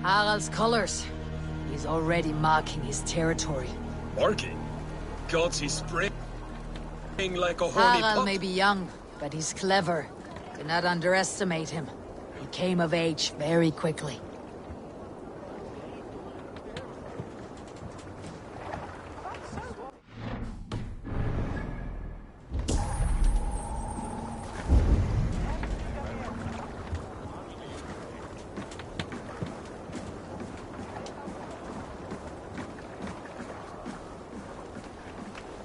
Harald's colors. He's already marking his territory. Marking? Gods, he's spraying like a horny Harald pup. may be young, but he's clever. Do not underestimate him. He came of age very quickly.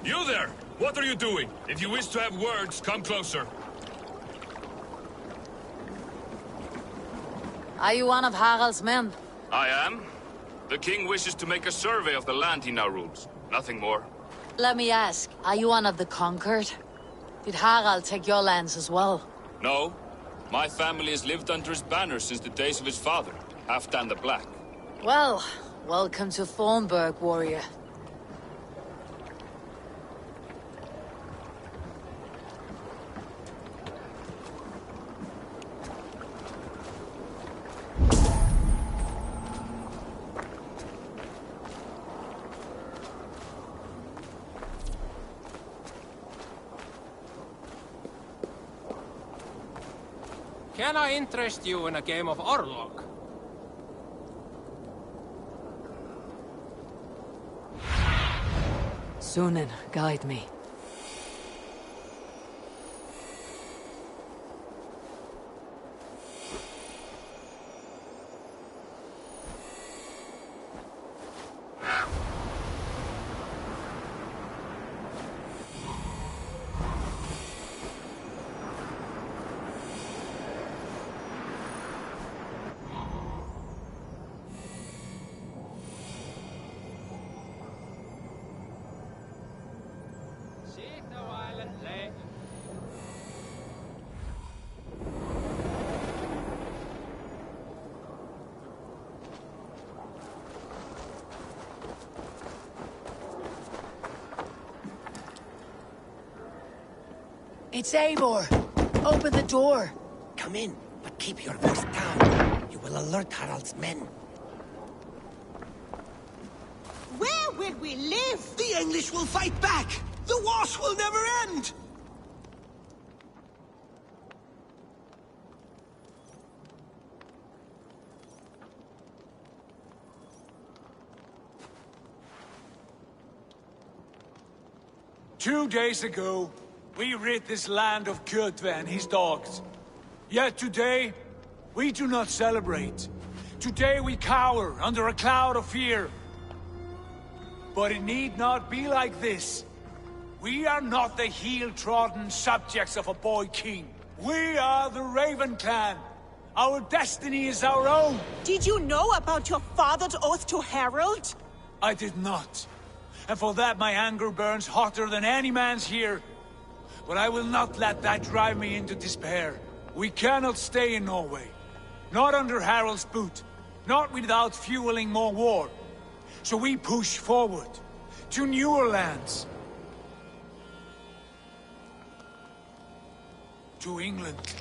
You there! What are you doing? If you wish to have words, come closer. Are you one of Harald's men? I am. The king wishes to make a survey of the land he now rules. Nothing more. Let me ask, are you one of the conquered? Did Harald take your lands as well? No. My family has lived under his banner since the days of his father, Halfdan the Black. Well, welcome to Thornburg, warrior. Can I interest you in a game of Orlog? Sunan, guide me. It's Eivor! Open the door! Come in, but keep your voice down. You will alert Harald's men. Where will we live? The English will fight back! The wars will never end! Two days ago, we rid this land of Kjotve and his dogs. Yet today, we do not celebrate. Today we cower under a cloud of fear. But it need not be like this. We are not the heel-trodden subjects of a boy king. We are the Raven clan. Our destiny is our own. Did you know about your father's oath to Harald? I did not. And for that my anger burns hotter than any man's here. But I will not let that drive me into despair. We cannot stay in Norway. Not under Harald's boot. Not without fueling more war. So we push forward. To newer lands. To England.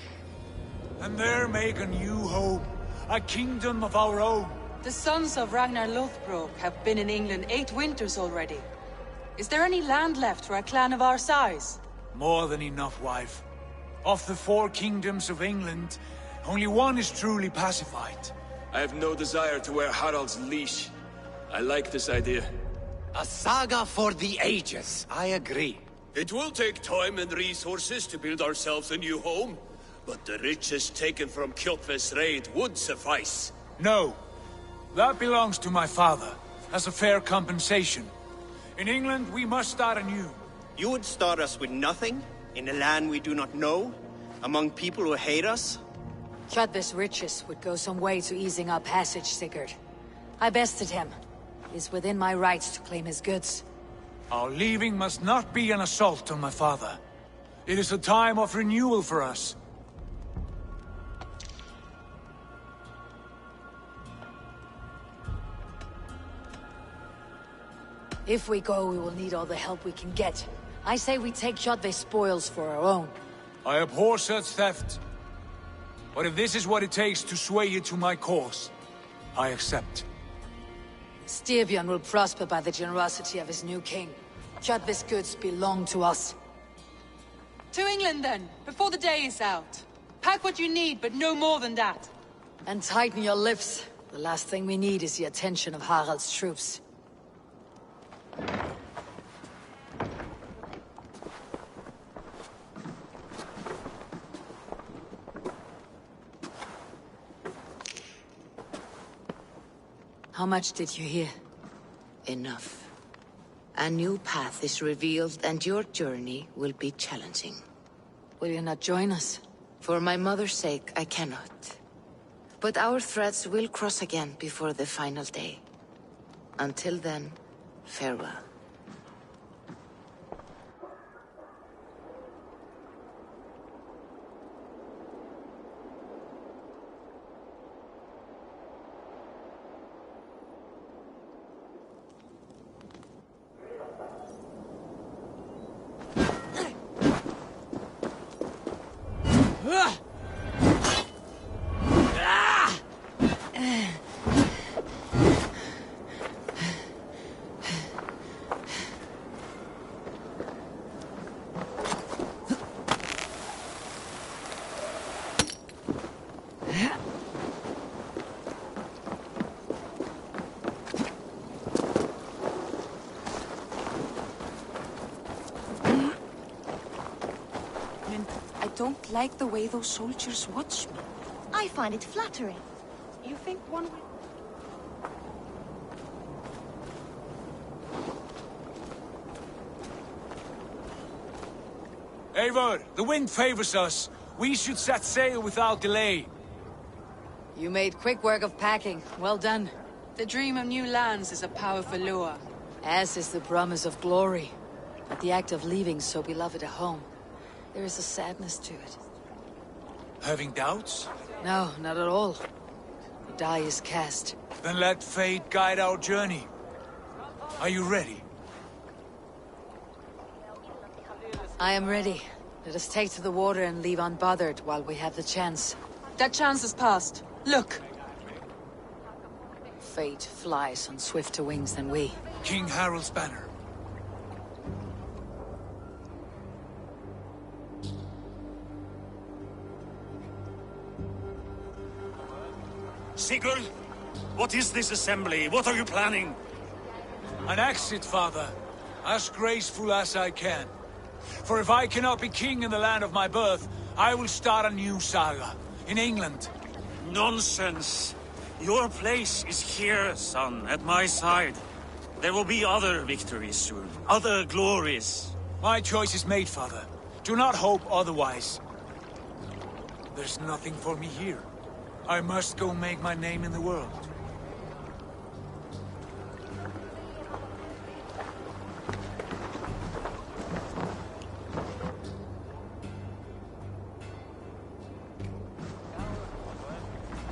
And there make a new home. A kingdom of our own. The sons of Ragnar Lothbrok have been in England 8 winters already. Is there any land left for a clan of our size? More than enough, wife. Of the 4 kingdoms of England, only one is truly pacified. I have no desire to wear Harald's leash. I like this idea. A saga for the ages, I agree. It will take time and resources to build ourselves a new home, but the riches taken from Kjotve's raid would suffice. No. That belongs to my father, as a fair compensation. In England, we must start anew. You would start us with nothing? In a land we do not know? Among people who hate us? Kjotve's riches would go some way to easing our passage, Sigurd. I bested him. It is within my rights to claim his goods. Our leaving must not be an assault on my father. It is a time of renewal for us. If we go, we will need all the help we can get. I say we take Kjotve's spoils for our own. I abhor such theft. But if this is what it takes to sway you to my cause, I accept. Styrbjörn will prosper by the generosity of his new king. Kjotve's goods belong to us. To England, then, before the day is out. Pack what you need, but no more than that. And tighten your lips. The last thing we need is the attention of Harald's troops. How much did you hear? Enough. A new path is revealed, and your journey will be challenging. Will you not join us? For my mother's sake, I cannot. But our threads will cross again before the final day. Until then, farewell. I don't like the way those soldiers watch me. I find it flattering. You think one will... Eivor, the wind favors us. We should set sail without delay. You made quick work of packing. Well done. The dream of new lands is a powerful lure. As is the promise of glory. But the act of leaving so beloved a home, there is a sadness to it. Having doubts? No, not at all. The die is cast. Then let fate guide our journey. Are you ready? I am ready. Let us take to the water and leave unbothered while we have the chance. That chance is past. Look! Fate flies on swifter wings than we. King Harald's banner. Sigurd, what is this assembly? What are you planning? An exit, father. As graceful as I can. For if I cannot be king in the land of my birth, I will start a new saga. In England. Nonsense. Your place is here, son, at my side. There will be other victories soon. Other glories. My choice is made, father. Do not hope otherwise. There's nothing for me here. I must go make my name in the world.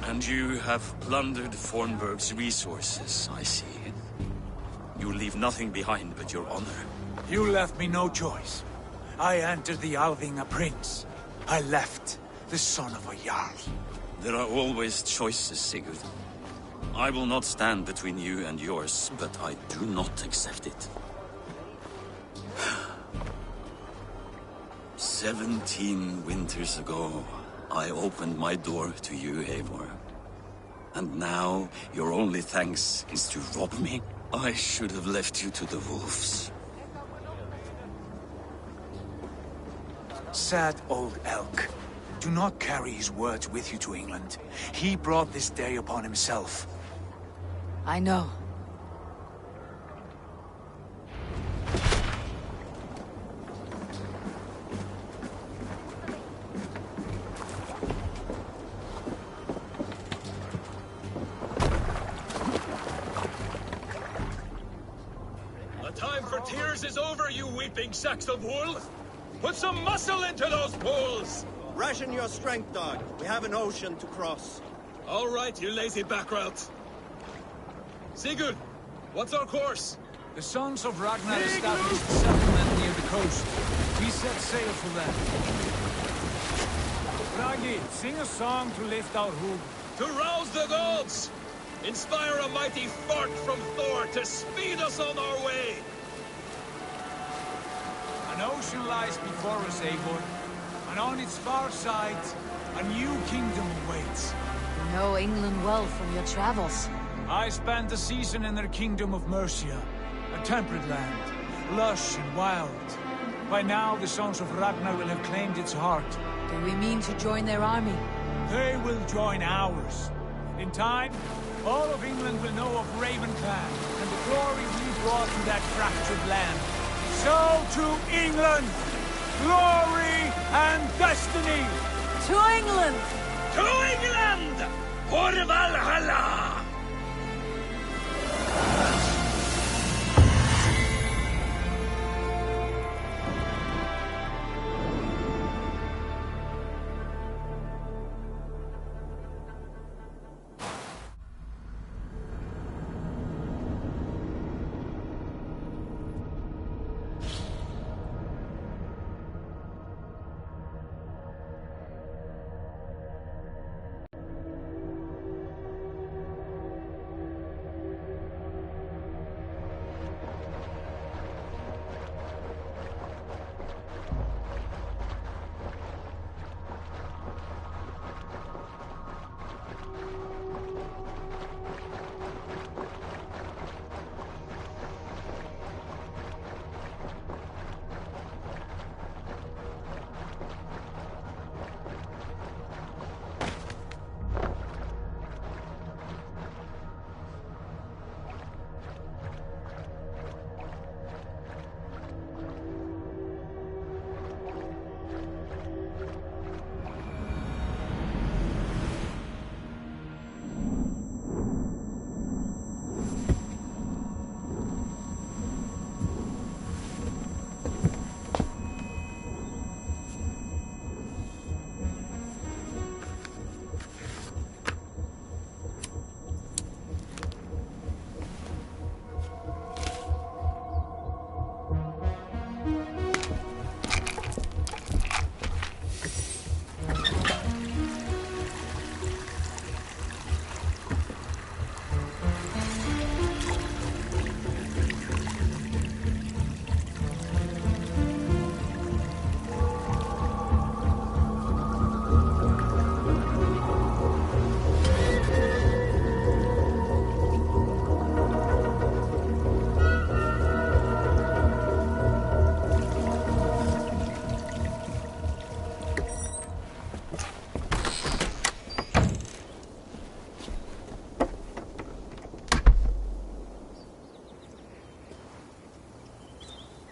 And you have plundered Fornburg's resources, I see. You leave nothing behind but your honor. You left me no choice. I entered the Alving a prince. I left the son of a Jarl. There are always choices, Sigurd. I will not stand between you and yours, but I do not accept it. 17 winters ago, I opened my door to you, Eivor. And now, your only thanks is to rob me? I should have left you to the wolves. Sad old elk. Do not carry his words with you to England. He brought this day upon himself. I know. The time for tears is over, you weeping sacks of wool! Put some muscle into those bulls! Ration your strength, dog. We have an ocean to cross. All right, you lazy backrout. Sigurd, what's our course? The sons of Ragnar established a settlement near the coast. We set sail for them. Ragi, sing a song to lift our hoof. To rouse the gods! Inspire a mighty fart from Thor to speed us on our way! An ocean lies before us, Eivor, and on its far side, a new kingdom awaits. You know England well from your travels. I spent a season in their kingdom of Mercia, a temperate land, lush and wild. By now, the sons of Ragnar will have claimed its heart. Do we mean to join their army? They will join ours. In time, all of England will know of Raven Clan and the glory we brought to that fractured land. So to England! Glory and destiny! To England! To England! For Valhalla!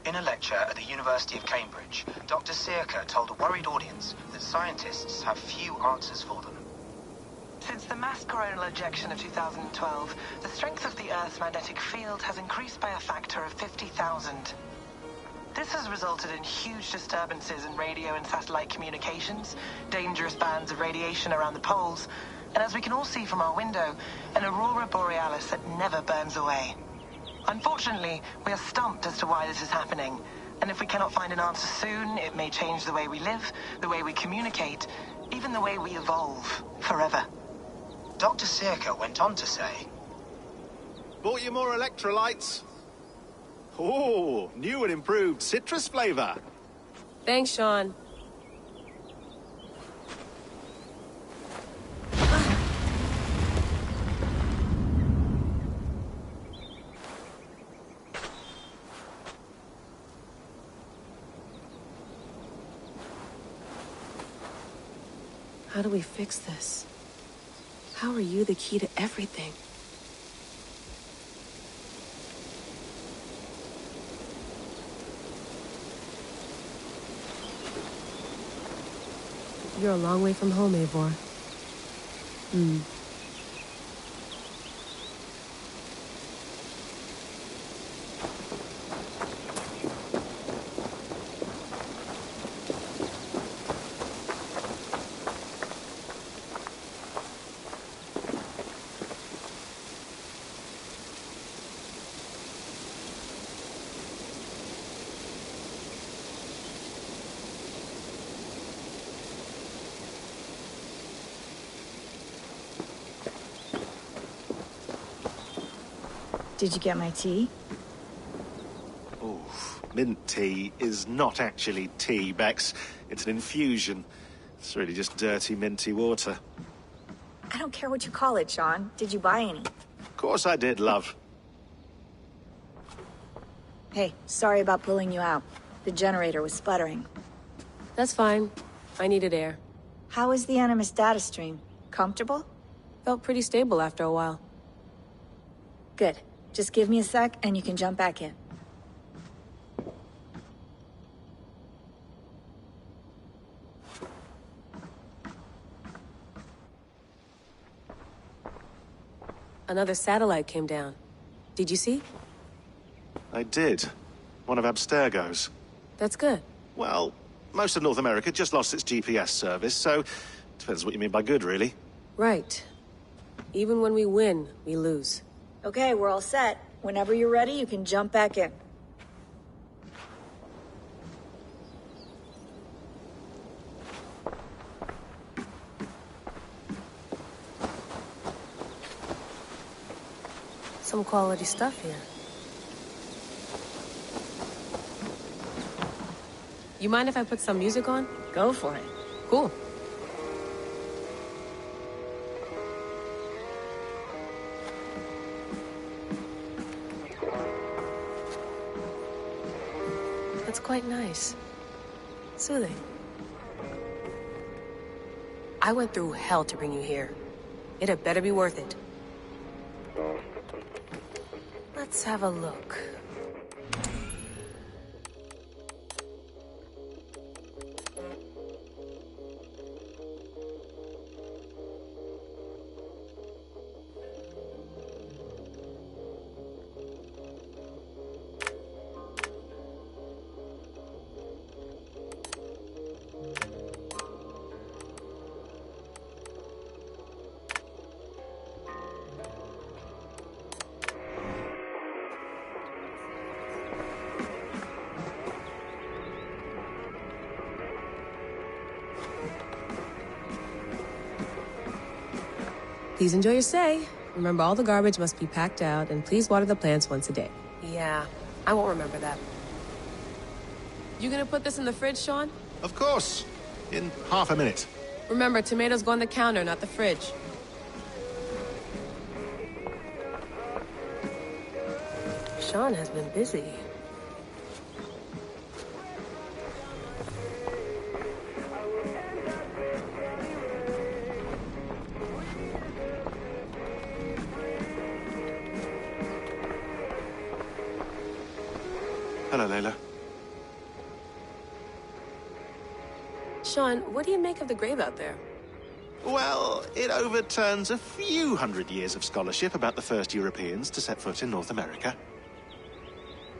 In a lecture at the University of Cambridge, Dr. Searca told a worried audience that scientists have few answers for them. Since the mass coronal ejection of 2012, the strength of the Earth's magnetic field has increased by a factor of 50,000. This has resulted in huge disturbances in radio and satellite communications, dangerous bands of radiation around the poles, and as we can all see from our window, an aurora borealis that never burns away. Unfortunately, we are stumped as to why this is happening, and if we cannot find an answer soon, it may change the way we live, the way we communicate, even the way we evolve, forever. Dr. Searca went on to say, "Bought you more electrolytes? Oh, new and improved citrus flavor." Thanks, Sean. How do we fix this? How are you the key to everything? You're a long way from home, Eivor. Did you get my tea? Oof. Mint tea is not actually tea, Bex. It's an infusion. It's really just dirty, minty water. I don't care what you call it, Sean. Did you buy any? Of course I did, love. Hey, sorry about pulling you out. The generator was sputtering. That's fine. I needed air. How is the Animus data stream? Comfortable? Felt pretty stable after a while. Good. Just give me a sec and you can jump back in. Another satellite came down. Did you see? I did. One of Abstergo's. That's good. Well, most of North America just lost its GPS service, so depends what you mean by good, really. Right. Even when we win, we lose. Okay, we're all set. Whenever you're ready, you can jump back in. Some quality stuff here. You mind if I put some music on? Go for it. Cool. That's quite nice. Soothing. I went through hell to bring you here. It had better be worth it. Let's have a look. Please enjoy your stay. Remember, all the garbage must be packed out, and please water the plants once a day. Yeah, I won't remember that. You gonna put this in the fridge, Sean? Of course. In half a minute. Remember, tomatoes go on the counter, not the fridge. Sean has been busy. Hello, Layla. Sean, what do you make of the grave out there? Well, it overturns a few hundred years of scholarship about the first Europeans to set foot in North America.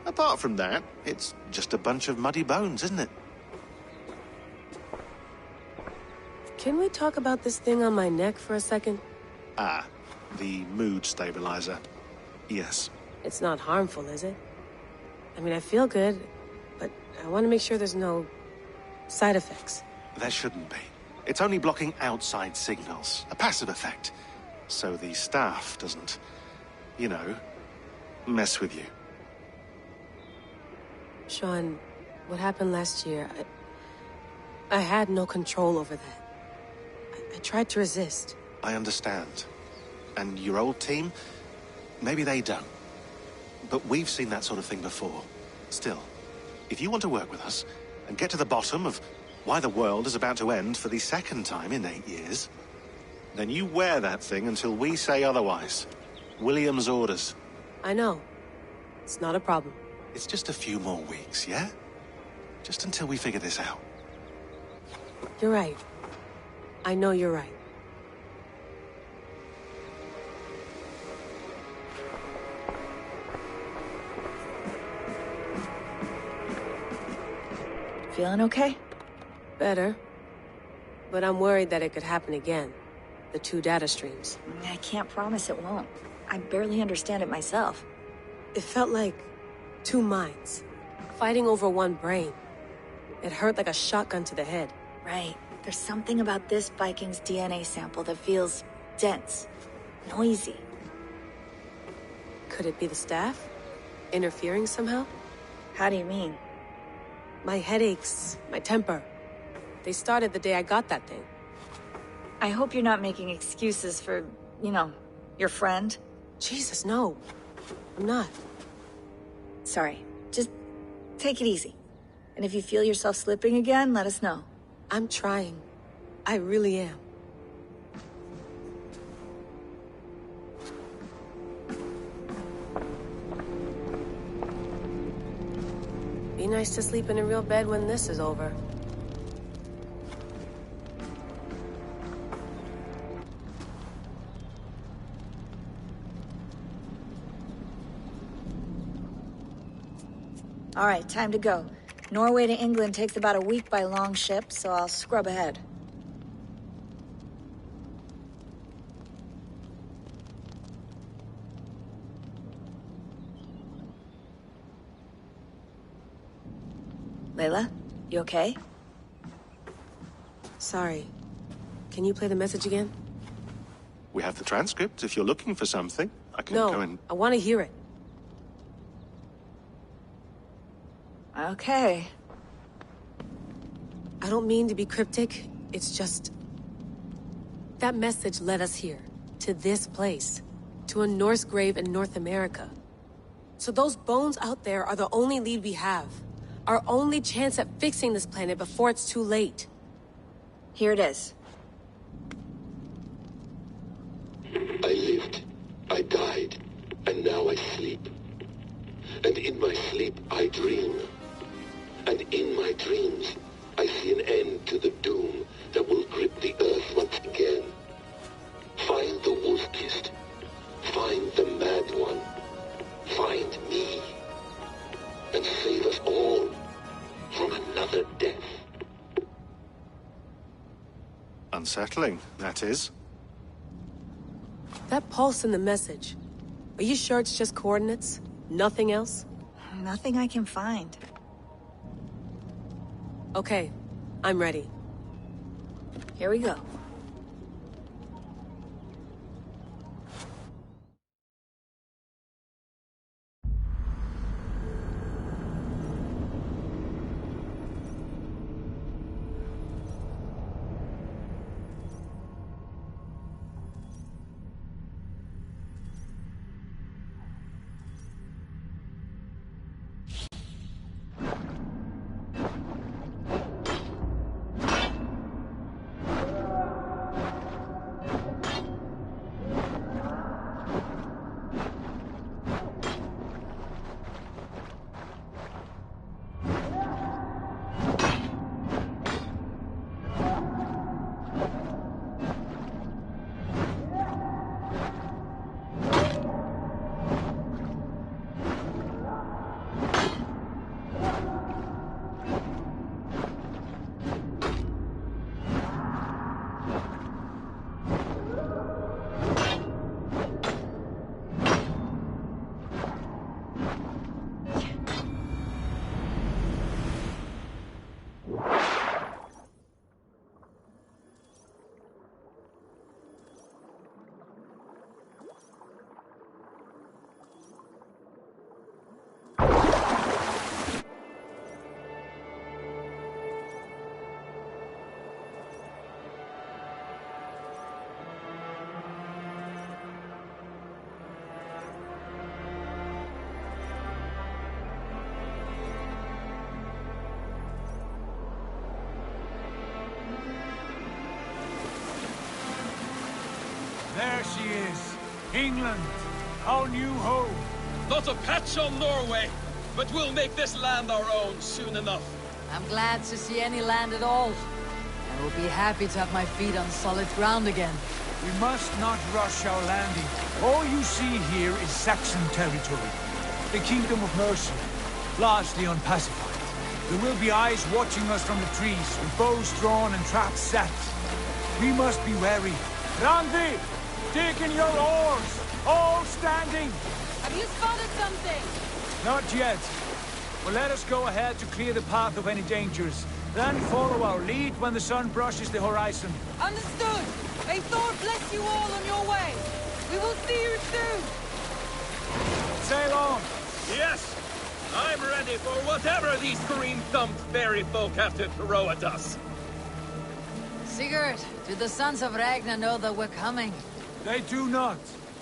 Apart from that, it's just a bunch of muddy bones, isn't it? Can we talk about this thing on my neck for a second? Ah, the mood stabilizer. Yes. It's not harmful, is it? I mean, I feel good, but I want to make sure there's no side effects. There shouldn't be. It's only blocking outside signals, a passive effect. So the staff doesn't, you know, mess with you. Sean, what happened last year, I had no control over that. I tried to resist. I understand. And your old team, maybe they don't. But we've seen that sort of thing before. Still, if you want to work with us and get to the bottom of why the world is about to end for the second time in 8 years, then you wear that thing until we say otherwise. William's orders. I know. It's not a problem. It's just a few more weeks, yeah? Just until we figure this out. You're right. I know you're right. Feeling okay? Better. But I'm worried that it could happen again. The two data streams. I can't promise it won't. I barely understand it myself. It felt like two minds, fighting over one brain. It hurt like a shotgun to the head. Right. There's something about this Viking's DNA sample that feels dense, noisy. Could it be the staff? Interfering somehow? How do you mean? My headaches, my temper. They started the day I got that thing. I hope you're not making excuses for, you know, your friend. Jesus, no. I'm not. Sorry. Just take it easy. And if you feel yourself slipping again, let us know. I'm trying. I really am. Be nice to sleep in a real bed when this is over. All right, time to go. Norway to England takes about a week by long ship, so I'll scrub ahead. Layla, you okay? Sorry. Can you play the message again? We have the transcript. If you're looking for something, I can go and... No, I want to hear it. Okay. I don't mean to be cryptic. It's just... that message led us here. To this place. To a Norse grave in North America. So those bones out there are the only lead we have. Our only chance at fixing this planet before it's too late. Here it is. I lived, I died, and now I sleep. And in my sleep I dream. And in my dreams I see an end to the doom that will grip the earth once again. Find the wolf-kissed. Find the mad one. Find me. And save us all from another death. Unsettling, that is. That pulse in the message. Are you sure it's just coordinates? Nothing else? Nothing I can find. Okay, I'm ready. Here we go. There she is. England, our new home. Not a patch on Norway, but we'll make this land our own soon enough. I'm glad to see any land at all. I will be happy to have my feet on solid ground again. We must not rush our landing. All you see here is Saxon territory. The Kingdom of Mercia, largely unpacified. There will be eyes watching us from the trees, with bows drawn and traps set. We must be wary. Randi! Dig in your oars! All standing! Have you spotted something? Not yet. But let us go ahead to clear the path of any dangers. Then follow our lead when the sun brushes the horizon. Understood. May Thor bless you all on your way. We will see you soon. Yes! I'm ready for whatever these green-thumbed fairy folk have to throw at us. Sigurd, do the sons of Ragnar know that we're coming? They do not,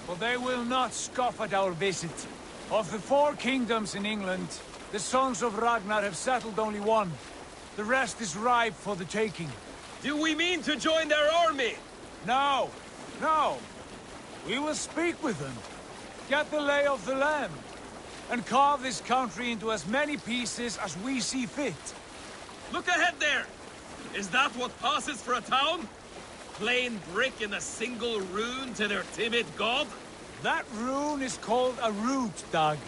for they will not scoff at our visit. Of the 4 kingdoms in England, the sons of Ragnar have settled only one. The rest is ripe for the taking. Do we mean to join their army? No, no. We will speak with them, get the lay of the land, and carve this country into as many pieces as we see fit. Look ahead there! Is that what passes for a town? Plain brick in a single rune to their timid god? That rune is called a root, Dag.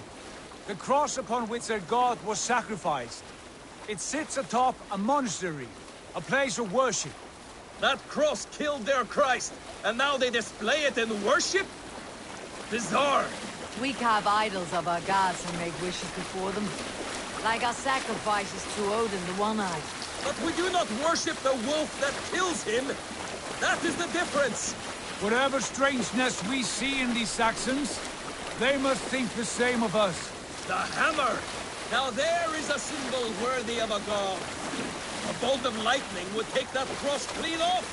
The cross upon which their god was sacrificed. It sits atop a monastery, a place of worship. That cross killed their Christ, and now they display it in worship? Bizarre. We carve idols of our gods and make wishes before them. Like our sacrifices to Odin the One-Eyed. But we do not worship the wolf that kills him. That is the difference. Whatever strangeness we see in these Saxons, they must think the same of us. The hammer! Now there is a symbol worthy of a god. A bolt of lightning would take that cross clean off.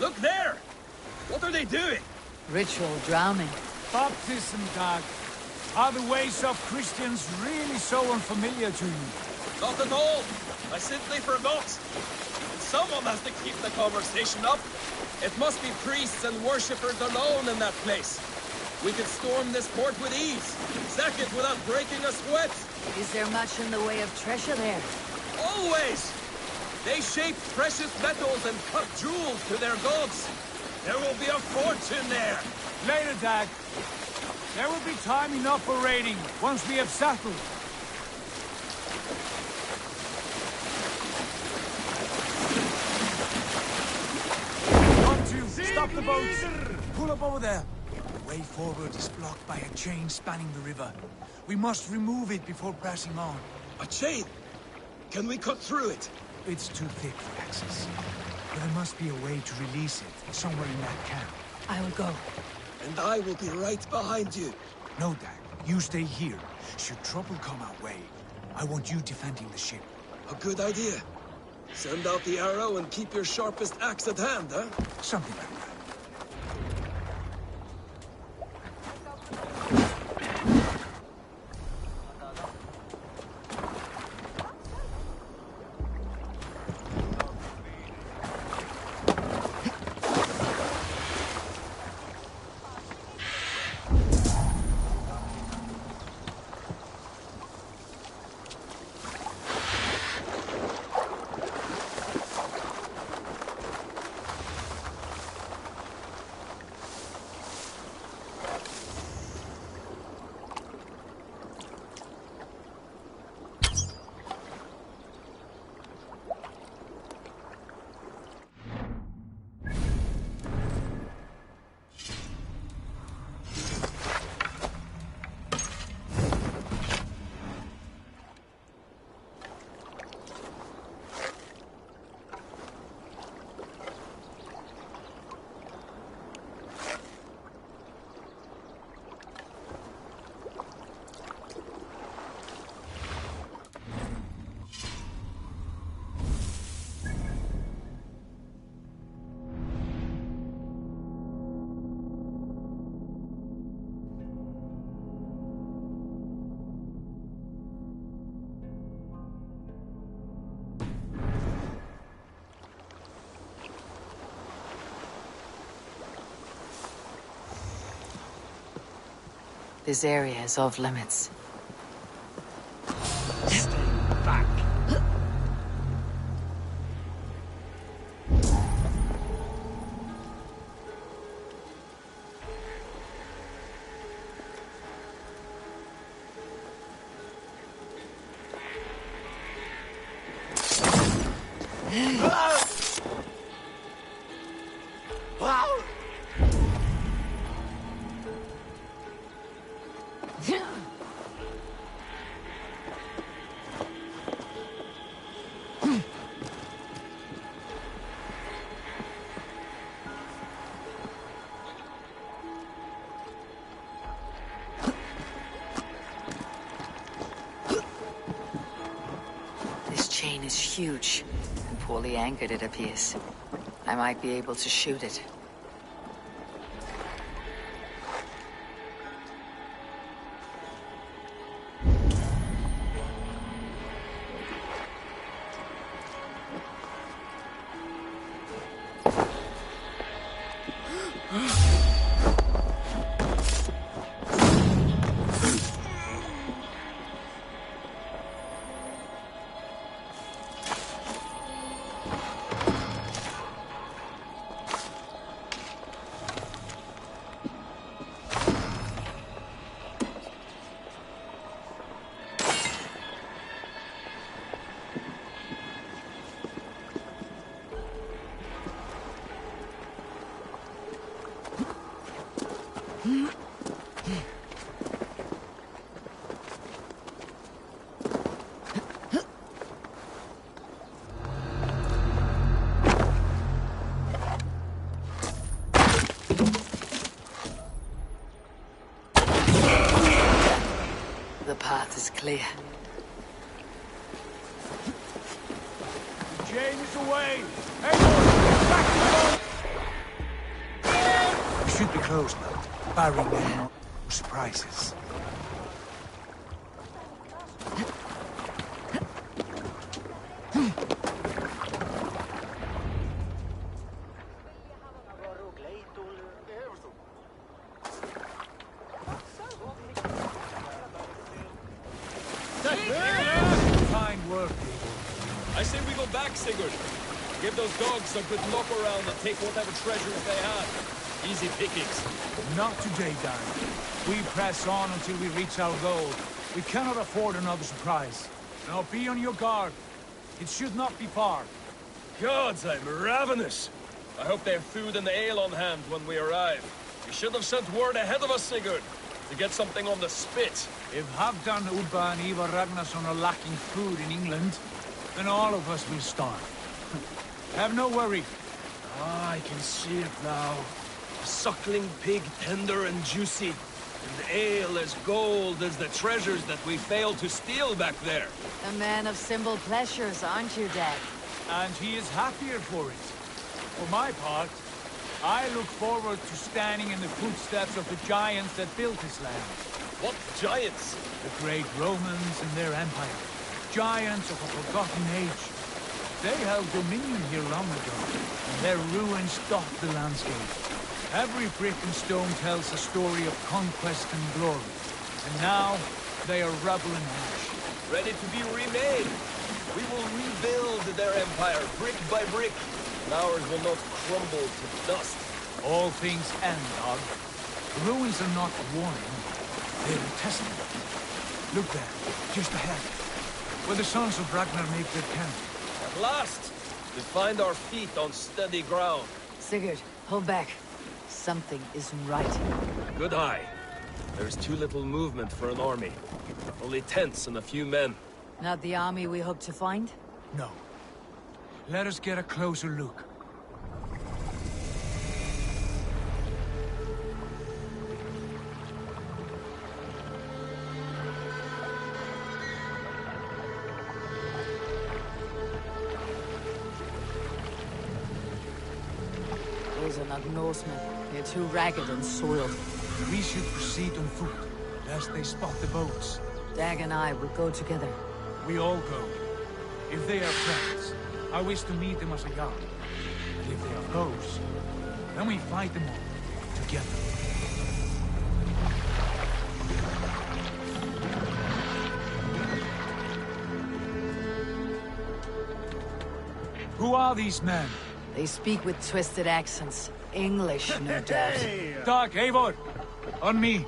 Look there! What are they doing? Ritual drowning. Baptism, Dag. Are the ways of Christians really so unfamiliar to you? Not at all. I simply forgot. And someone has to keep the conversation up. It must be priests and worshippers alone in that place. We could storm this port with ease. Sack it without breaking a sweat. Is there much in the way of treasure there? Always! They shape precious metals and cut jewels to their gods. There will be a fortune there. Later, Dag. There will be time enough for raiding, once we have settled. Stop the boats! Pull up over there. The way forward is blocked by a chain spanning the river. We must remove it before pressing on. A chain? Can we cut through it? It's too thick for access. But there must be a way to release it, somewhere in that camp. I will go. And I will be right behind you. No, Dag. You stay here. Should trouble come our way, I want you defending the ship. A good idea. Send out the arrow and keep your sharpest axe at hand, huh? Something like that. This area is off limits. Stay back. poorly anchored, it appears. I might be able to shoot it. The path is clear. James away! Hey, boys, back to the boat! We should be close now, barring any more surprises. Fine work, people. I say we go back, Sigurd. Give those dogs a good look around and take whatever treasures they have. Easy pickings. Not today, Darren. We press on until we reach our goal. We cannot afford another surprise. Now be on your guard. It should not be far. Gods, I'm ravenous. I hope they have food and ale on hand when we arrive. You should have sent word ahead of us, Sigurd, to get something on the spit. If Halfdan, Udba and Ivar Ragnarsson are lacking food in England, then all of us will starve. Have no worry. Ah, I can see it now. A suckling pig, tender and juicy. And ale as gold as the treasures that we failed to steal back there. A man of simple pleasures, aren't you, Dad? And he is happier for it. For my part, I look forward to standing in the footsteps of the giants that built this land. What giants? The great Romans and their empire. Giants of a forgotten age. They held dominion here long ago, and their ruins dot the landscape. Every brick and stone tells a story of conquest and glory. And now, they are rubble and ash. Ready to be remade. We will rebuild their empire, brick by brick. And ours will not crumble to dust. All things end, dog. The ruins are not a warning. They're a testament. Look there, just ahead. Where the sons of Ragnar make their camp. At last! We find our feet on steady ground. Sigurd, hold back. Something isn't right. Good eye. There's too little movement for an army. Only tents and a few men. Not the army we hope to find? No. Let us get a closer look. Those are not Norsemen. They're too ragged and soiled. We should proceed on foot, lest they spot the boats. Dag and I will go together. We all go. If they are friends, I wish to meet them as a yard. And if they are foes, then we fight them all, together. Who are these men? They speak with twisted accents. English, no doubt. Dag, Eivor! On me!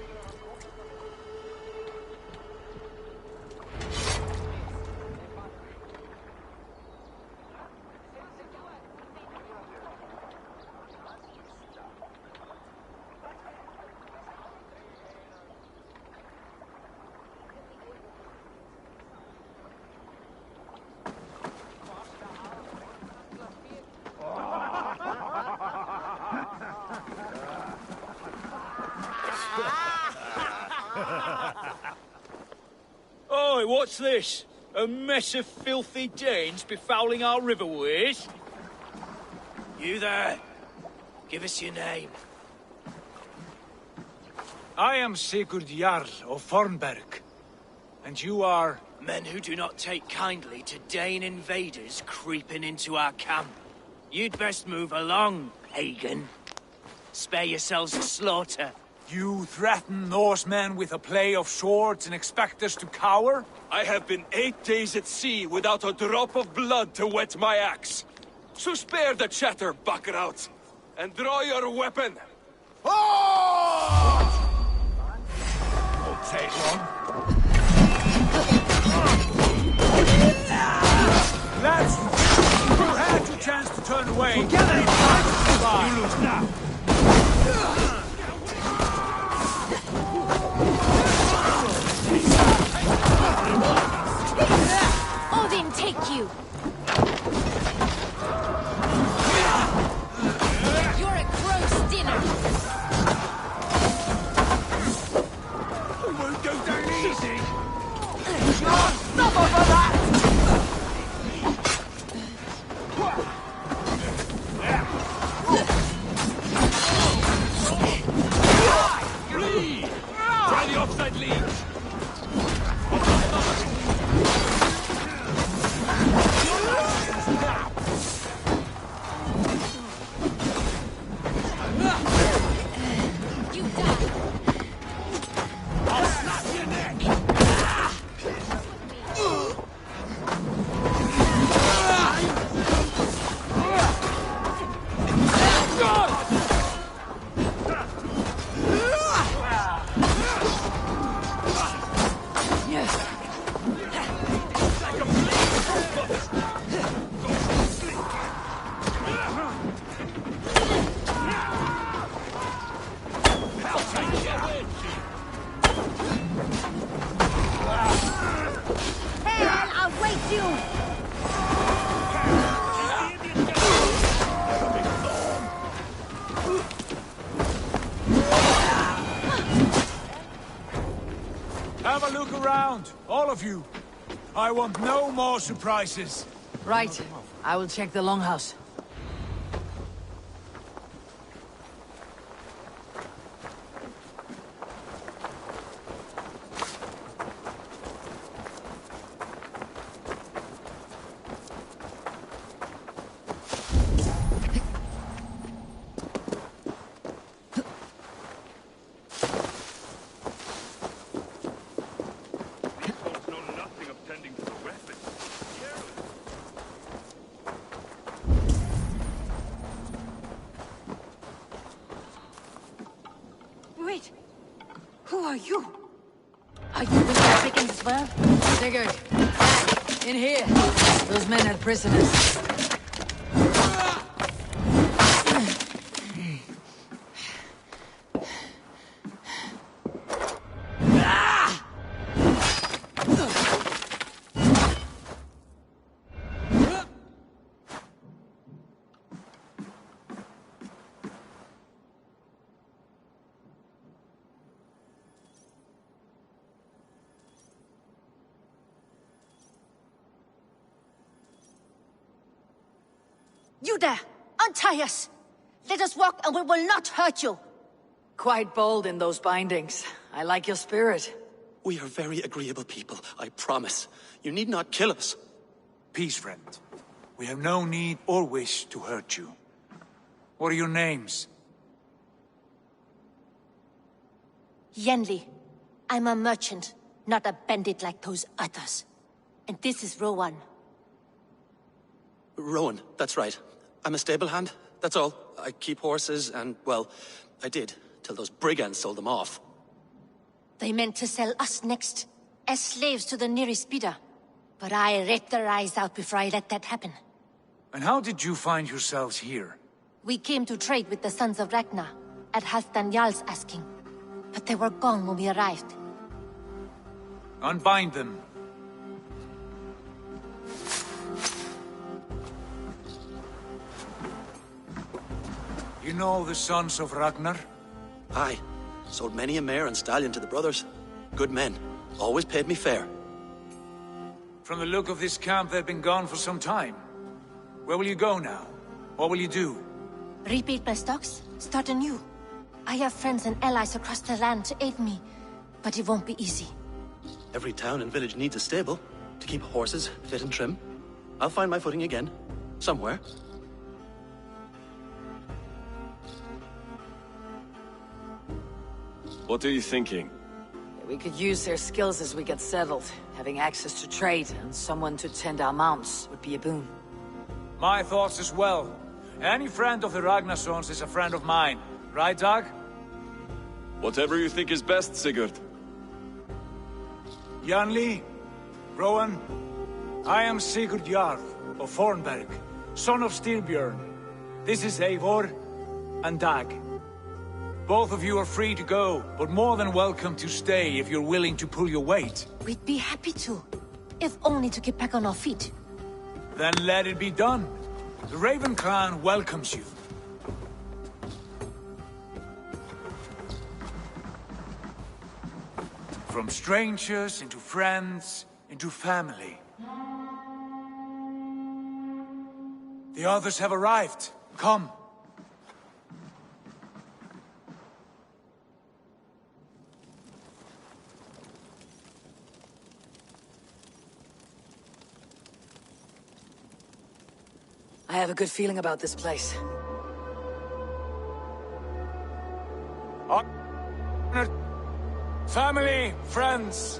Oi, what's this? A mess of filthy Danes befouling our riverways? You there. Give us your name. I am Sigurd Jarl of Fornberg. And you are... Men who do not take kindly to Dane invaders creeping into our camp. You'd best move along, pagan. Spare yourselves a slaughter. You threaten Norsemen with a play of swords and expect us to cower? I have been 8 days at sea without a drop of blood to wet my axe. So spare the chatter, buckerouts, and draw your weapon. Oh! Won't take long. Lads, you had your chance to turn away. Together! You lose now. Odin, take you! You're a gross dinner! We won't go down easy! Stop over that! Bleed! Try the offside lead! Have a look around, all of you. I want no more surprises. Right. I will check the longhouse. Wait! Who are you? Are you with the chickens as well? Sigurd, back! In here! Those men had prisoners. You there! Untie us! Let us walk and we will not hurt you! Quite bold in those bindings. I like your spirit. We are very agreeable people, I promise. You need not kill us. Peace, friend. We have no need or wish to hurt you. What are your names? Yenli. I'm a merchant, not a bandit like those others. And this is Rowan. Rowan, that's right. I'm a stable hand, that's all. I keep horses and, well, I did, till those brigands sold them off. They meant to sell us next, as slaves to the nearest bidder. But I ripped their eyes out before I let that happen. And how did you find yourselves here? We came to trade with the sons of Ragnar, at Halfdan Jarl's asking. But they were gone when we arrived. Unbind them. You know the sons of Ragnar? Aye. Sold many a mare and stallion to the brothers. Good men. Always paid me fair. From the look of this camp, they've been gone for some time. Where will you go now? What will you do? Repeat my stocks, start anew. I have friends and allies across the land to aid me, but it won't be easy. Every town and village needs a stable to keep horses fit and trim. I'll find my footing again, somewhere. What are you thinking? We could use their skills as we get settled. Having access to trade and someone to tend our mounts would be a boon. My thoughts as well. Any friend of the Ragnarsons is a friend of mine. Right, Dag? Whatever you think is best, Sigurd. Janli, Rowan, I am Sigurd Jarl of Fornberg, son of Styrbjörn. This is Eivor and Dag. Both of you are free to go, but more than welcome to stay if you're willing to pull your weight. We'd be happy to, if only to get back on our feet. Then let it be done. The Raven clan welcomes you. From strangers into friends, into family. The others have arrived. Come. I have a good feeling about this place. Family, friends,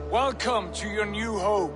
welcome to your new home.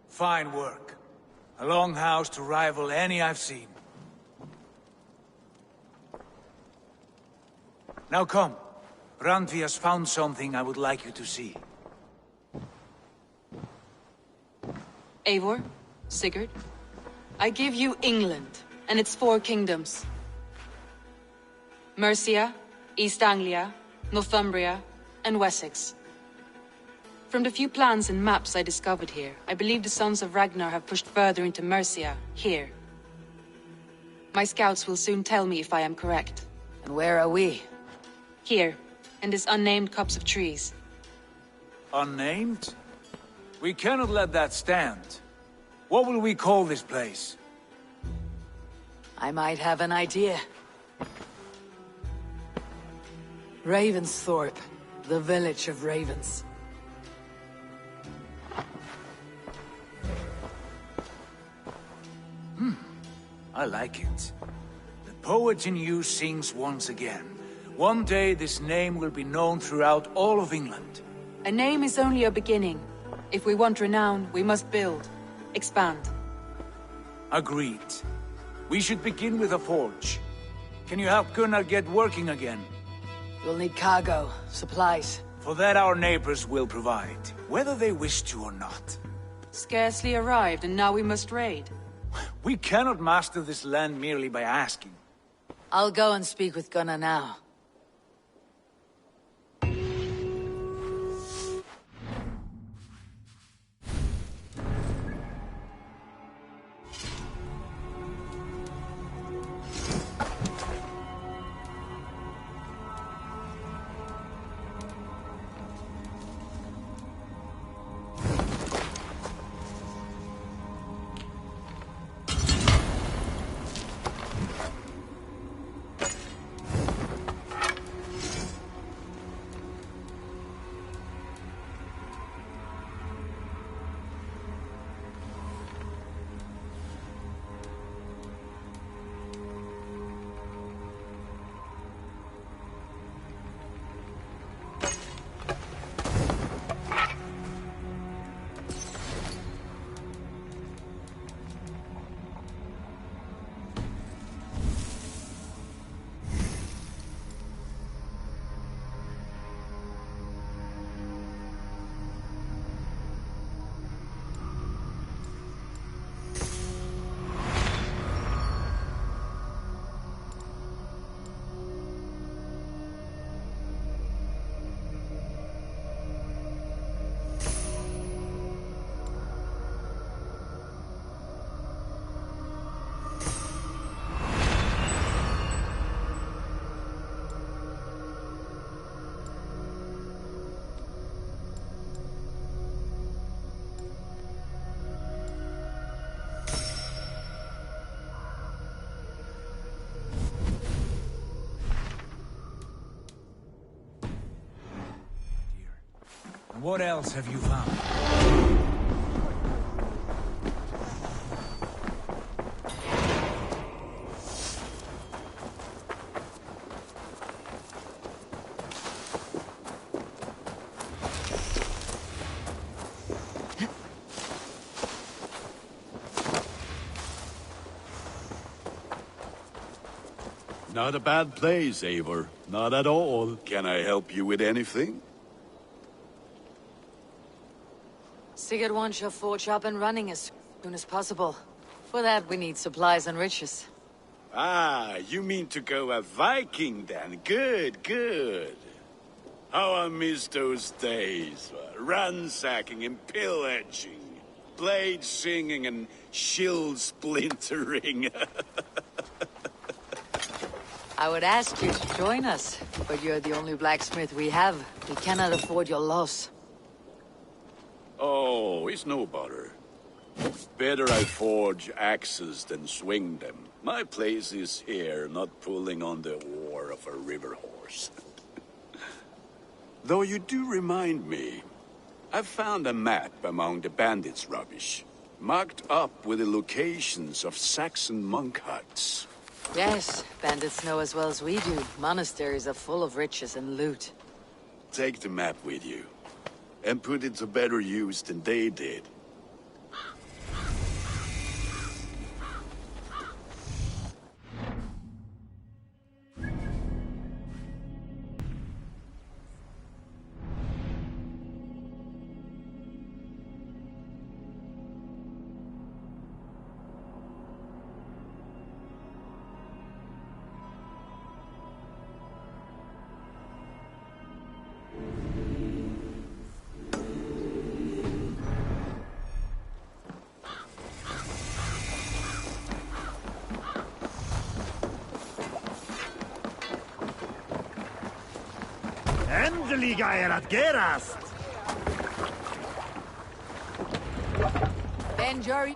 Fine work. A longhouse to rival any I've seen. Now come. Randvi has found something I would like you to see. Eivor, Sigurd, I give you England and its 4 kingdoms. Mercia, East Anglia, Northumbria, and Wessex. From the few plans and maps I discovered here, I believe the Sons of Ragnar have pushed further into Mercia, here. My scouts will soon tell me if I am correct. And where are we? Here, in this unnamed copse of trees. Unnamed? We cannot let that stand. What will we call this place? I might have an idea. Ravensthorpe, the village of ravens. I like it. The poet in you sings once again. One day this name will be known throughout all of England. A name is only a beginning. If we want renown, we must build, expand. Agreed. We should begin with a forge. Can you help Gunnar get working again? We'll need cargo, supplies. For that our neighbors will provide, whether they wish to or not. Scarcely arrived, and now we must raid. We cannot master this land merely by asking. I'll go and speak with Gunnar now. What else have you found? Not a bad place, Eivor. Not at all. Can I help you with anything? Sigurd wants your forge up and running as soon as possible. For that, we need supplies and riches. Ah, you mean to go a Viking then? Good, good. How I miss those days. Ransacking and pillaging. Blade singing and shield splintering. I would ask you to join us, but you're the only blacksmith we have. We cannot afford your loss. Oh, it's no bother. Better I forge axes than swing them. My place is here, not pulling on the oar of a river horse. Though you do remind me, I found a map among the bandits' rubbish, marked up with the locations of Saxon monk huts. Yes, bandits know as well as we do. Monasteries are full of riches and loot. Take the map with you, and put it to better use than they did. Endeliga att gerast! Ben Jerry.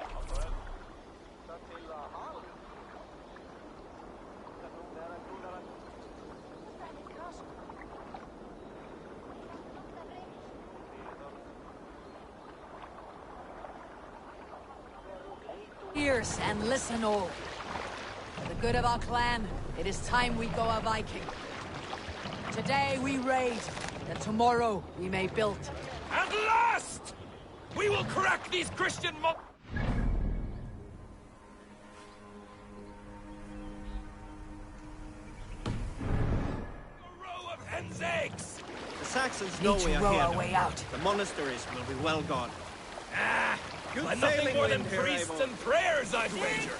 Ears and listen all. For the good of our clan, it is time we go a Viking. Today we raid, that tomorrow we may build. At last! We will crack these Christian A row of hen's eggs! The Saxons know we are row here. our way out. The monasteries will be well gone. Good But sailing nothing more than wind here, priests Eivor. and prayers, I'd wager.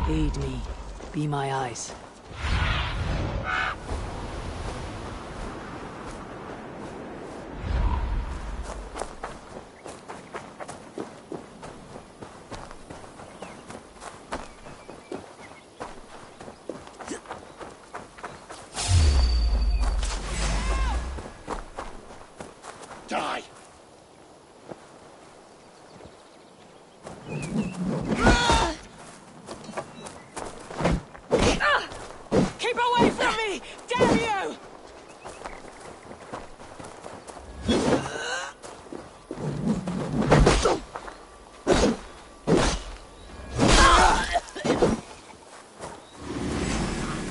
Aid me. Be my eyes. Die! Keep away from me! Damn you!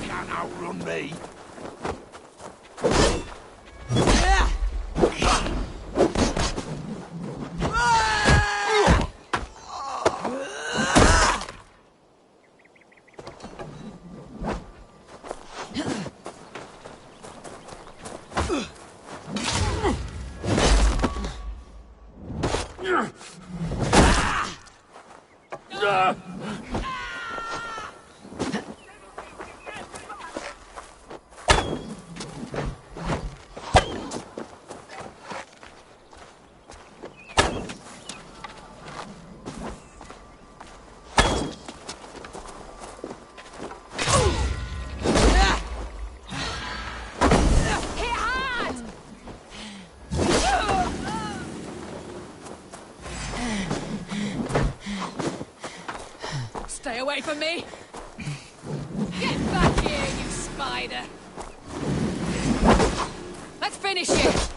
Can't outrun me. Stay away from me! Get back here, you spider! Let's finish it!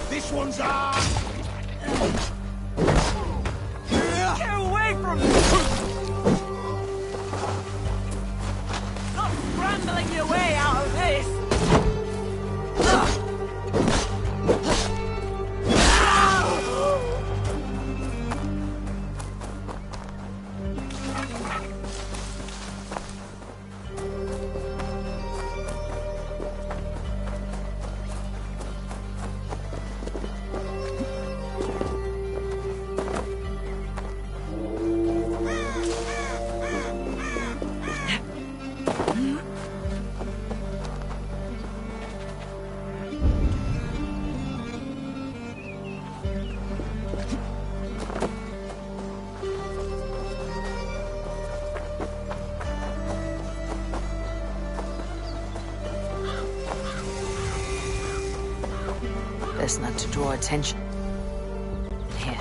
This one's ours! Get away from me! Stop scrambling your way out of this! Best not to draw attention. Here.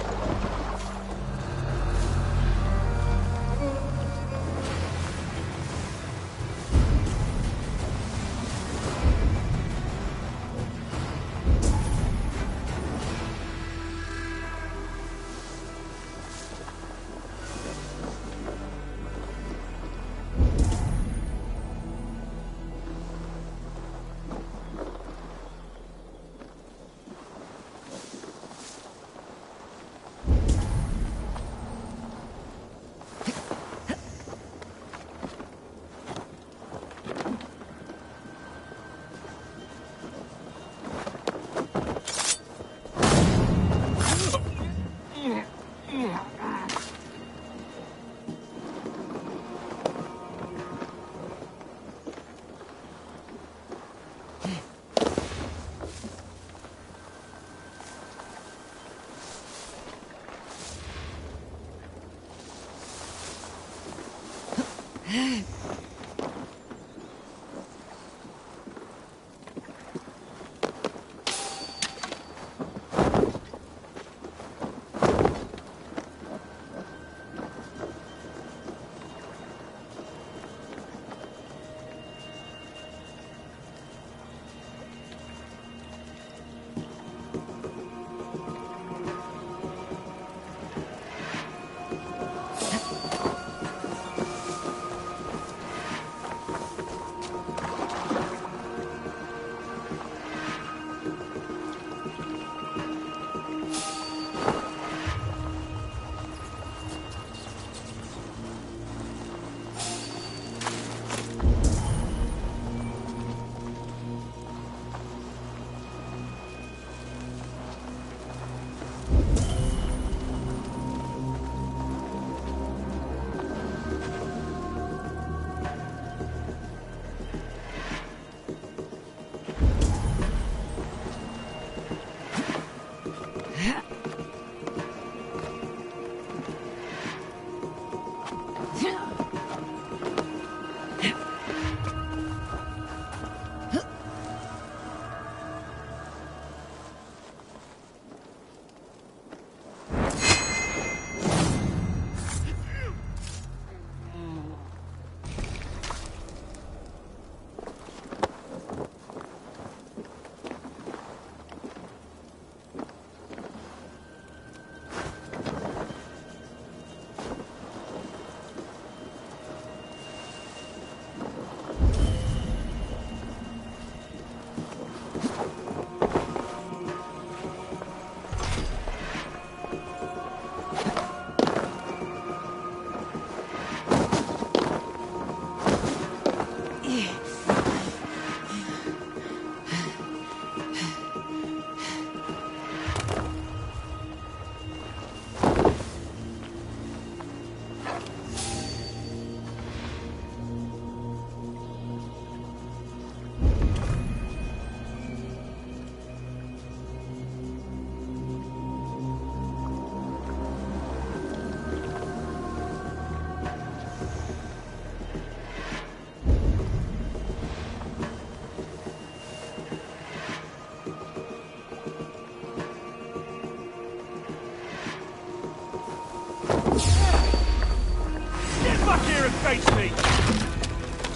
Face me!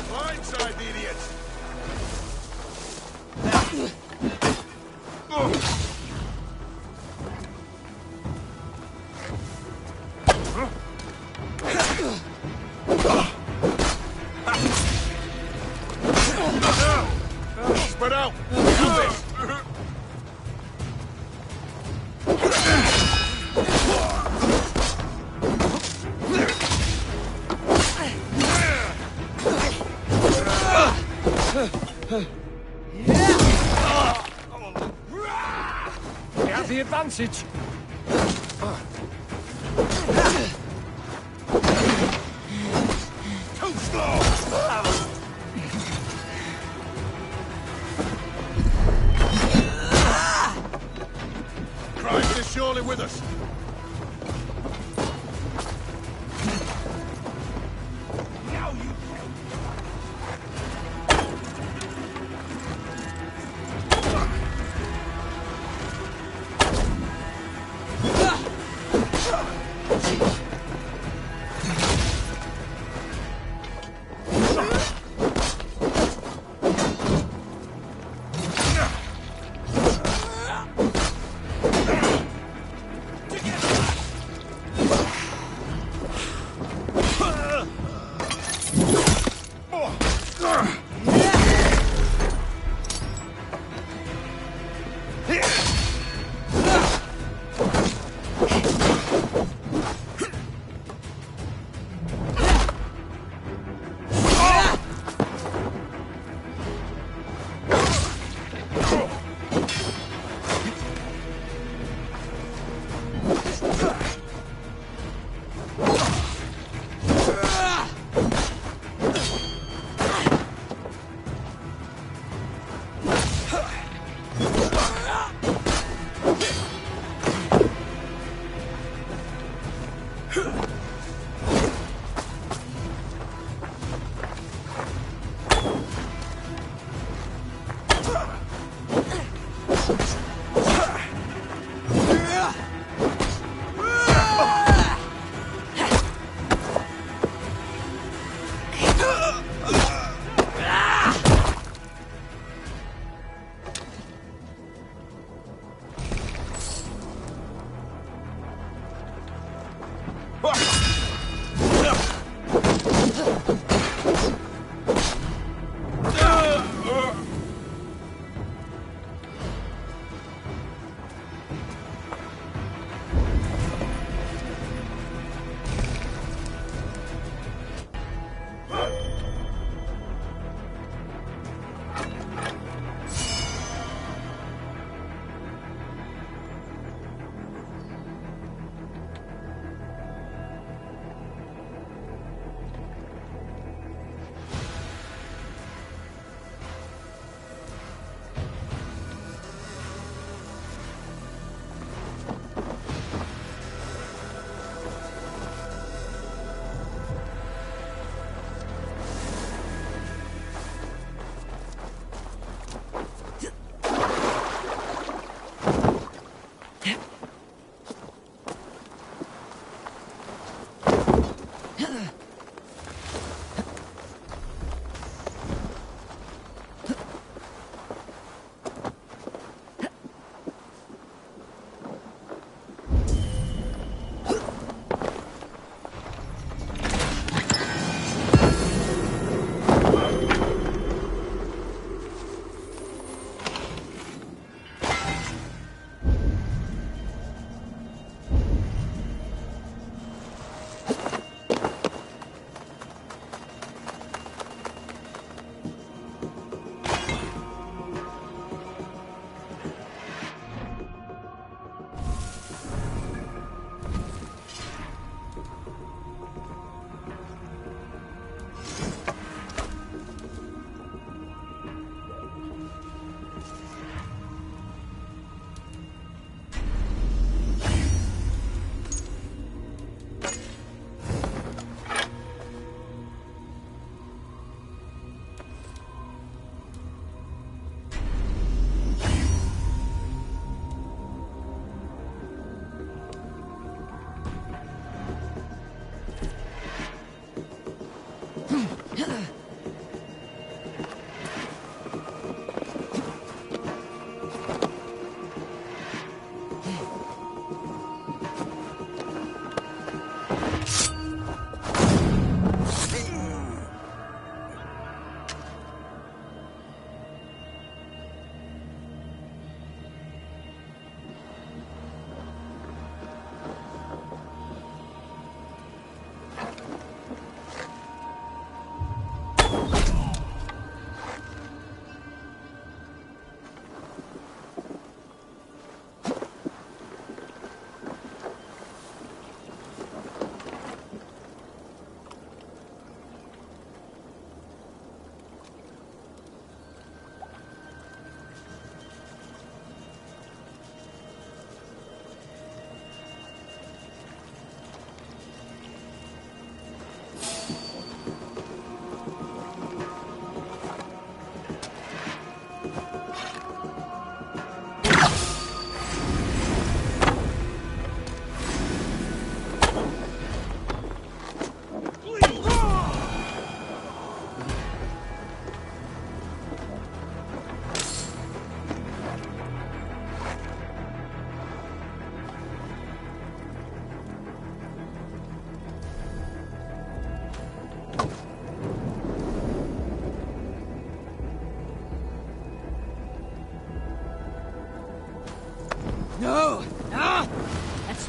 Blindside, idiots! Spread out! Do this! We have the advantage. Too slow! Christ is surely with us.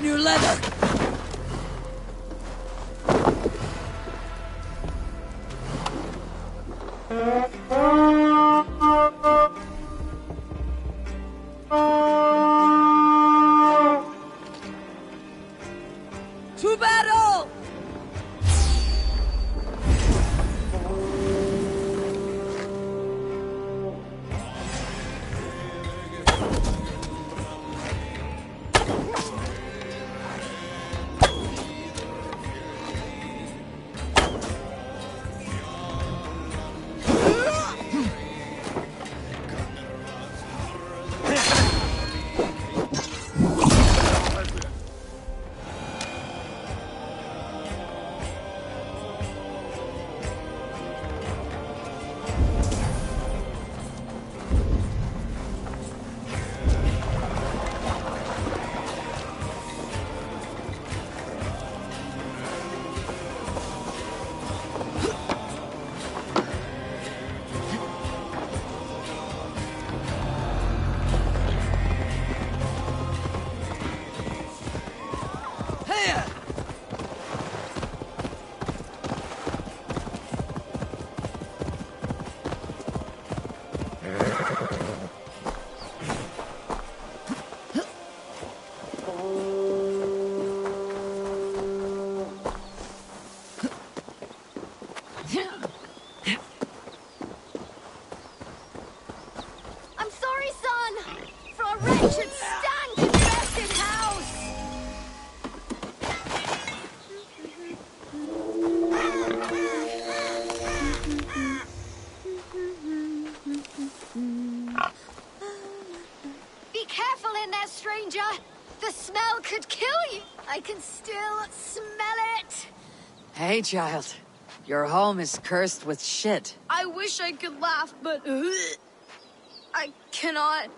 new leather! To battle! I'm sorry, son! For a wretched, stank-infested house! Be careful in there, stranger! The smell could kill you! I can still smell it! Hey, child. Your home is cursed with shit. I wish I could laugh, but I cannot.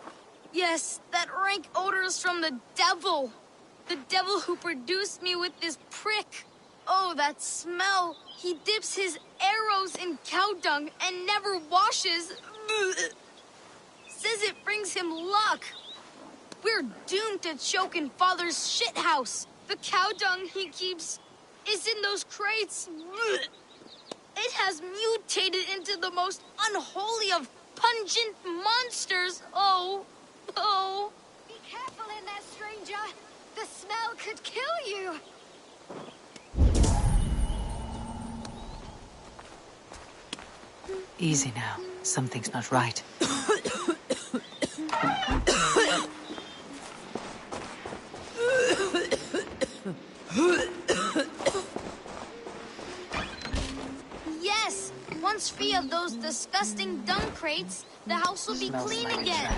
Yes, that rank odor is from the devil. The devil who produced me with this prick. Oh, that smell. He dips his arrows in cow dung and never washes. Says it brings him luck. We're doomed to choke in Father's shithouse. The cow dung he keeps is in those crates. It has mutated into the most unholy of pungent monsters. Oh, oh. Be careful in there, stranger. The smell could kill you. Easy now. Something's not right. Yes, once free of those disgusting dung crates, the house will be clean again.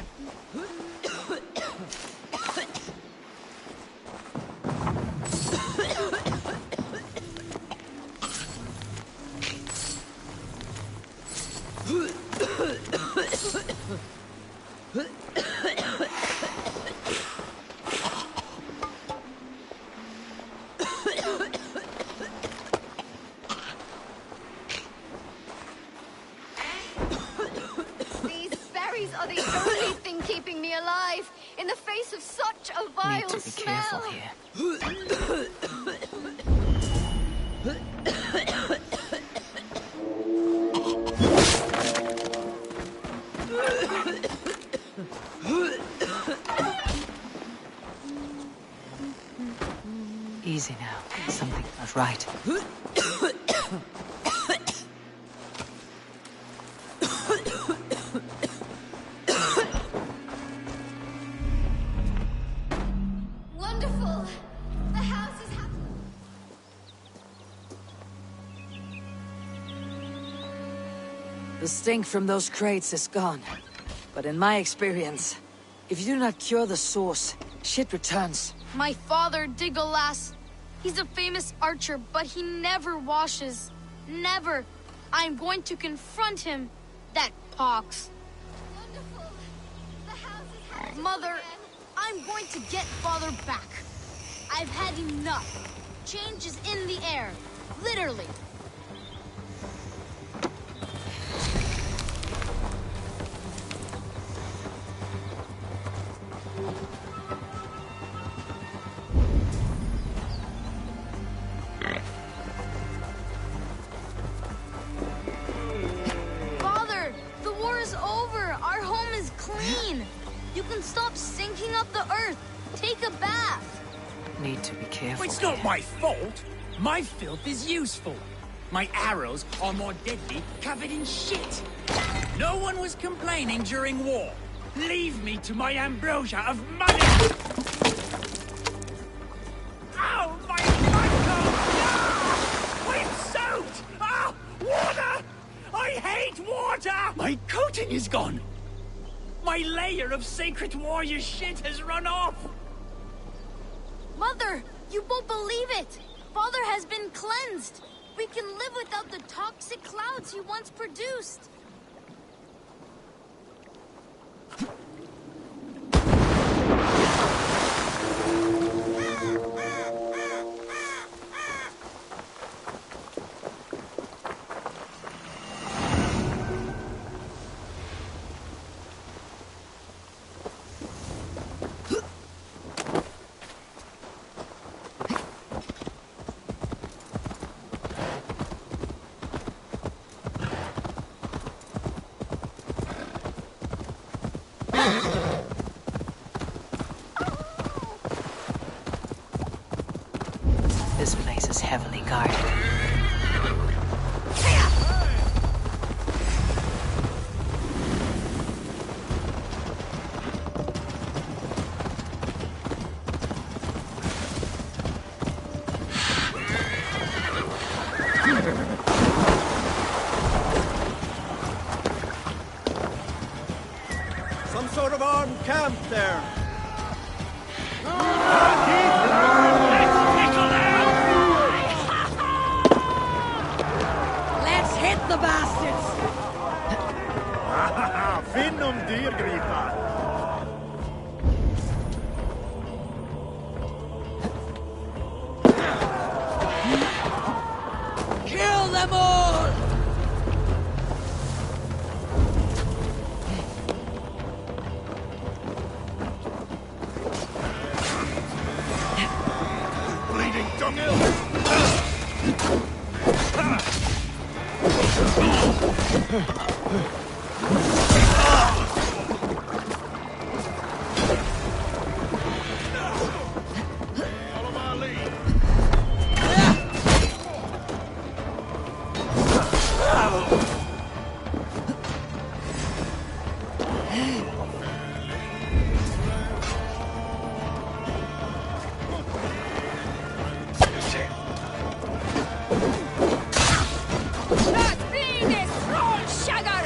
These berries are the only thing keeping me alive in the face of such a vile Need to be careful smell. here. Easy now. Something's not right. Wonderful. The house is happy. The stink from those crates is gone. But in my experience, if you do not cure the source, shit returns. My father, Digolas, he's a famous archer, but he never washes. Never. I'm going to confront him. That pox. Wonderful. The house is happy. Mother, I'm going to get Father back. I've had enough. Change is in the air. Literally. Need to be careful. It's not my fault. My filth is useful. My arrows are more deadly covered in shit. No one was complaining during war. Leave me to my ambrosia of money! Ow, my ankle! Ah! I'm soaked! Ah, water! I hate water! My coating is gone. My layer of sacred warrior shit has run off. Mother, you won't believe it! Father has been cleansed! We can live without the toxic clouds he once produced! This place is heavily guarded. Some sort of armed camp there. Let's hit the bastards! Finn om dyrgripar! Kill them all! Bleeding dunghill! Follow my lead. Not be this troll sugar!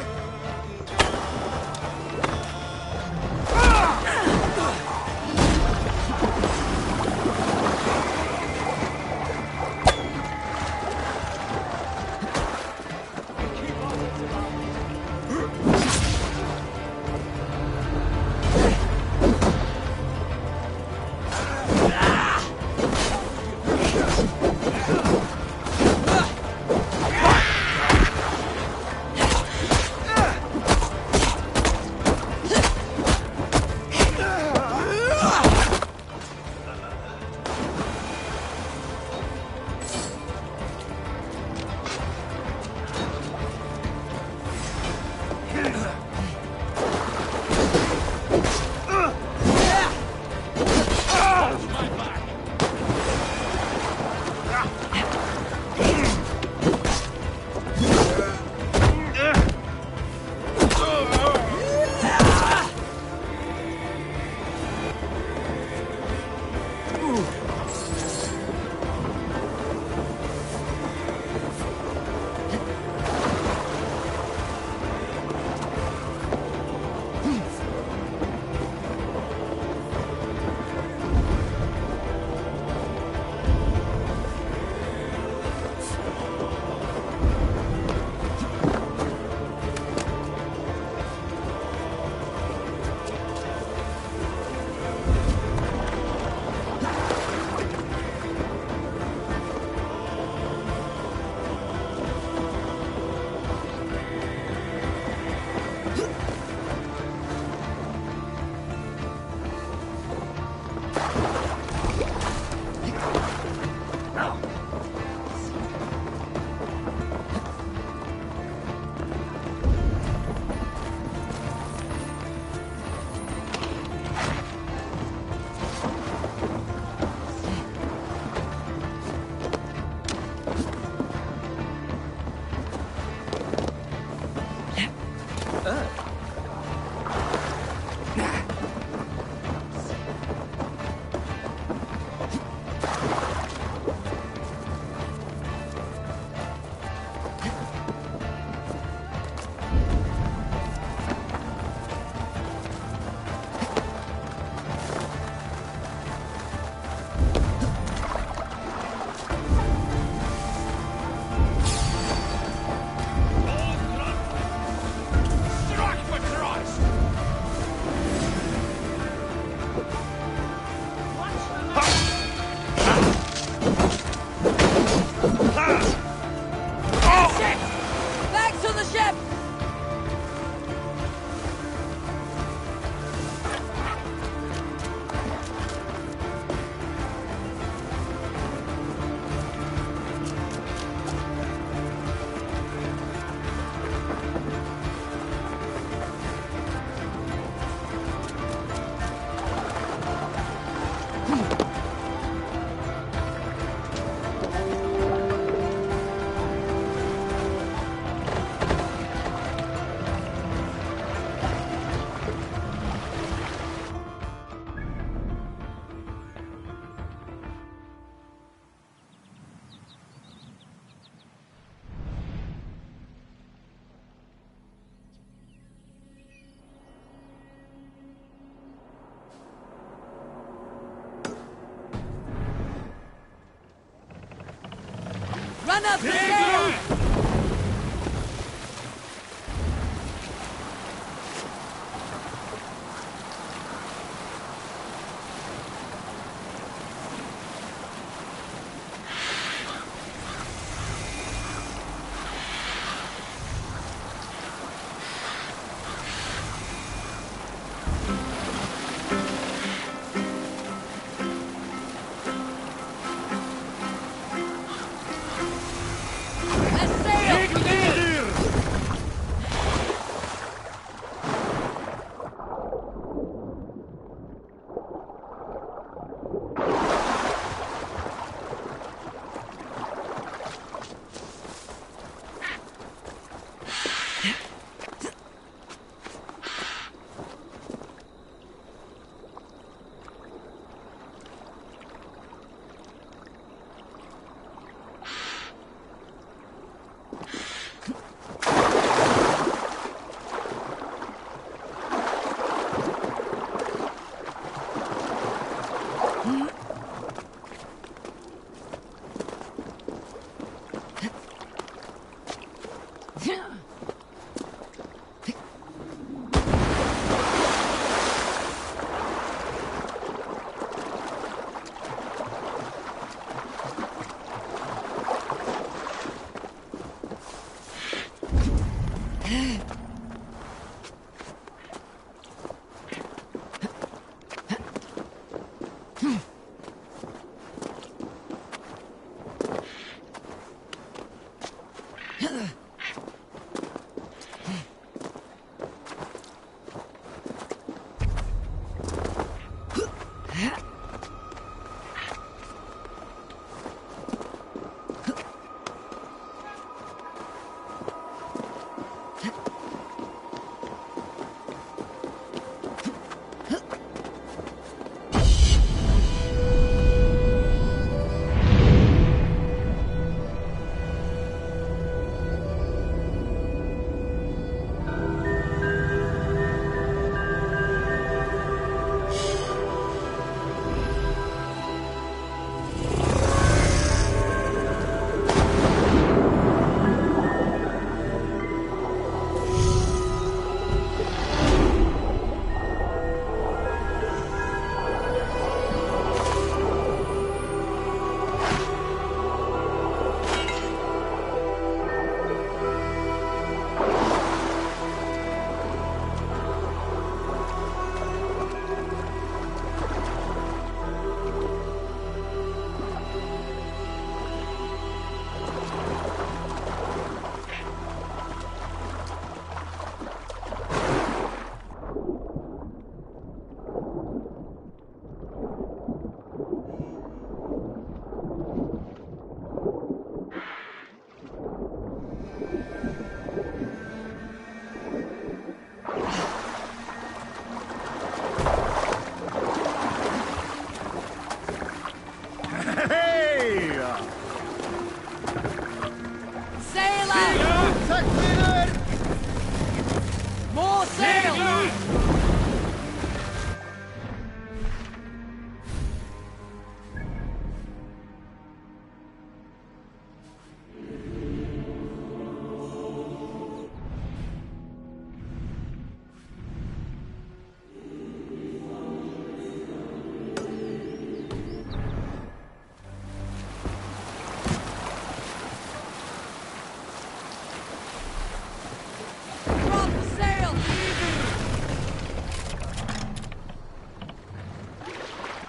Run up the sail!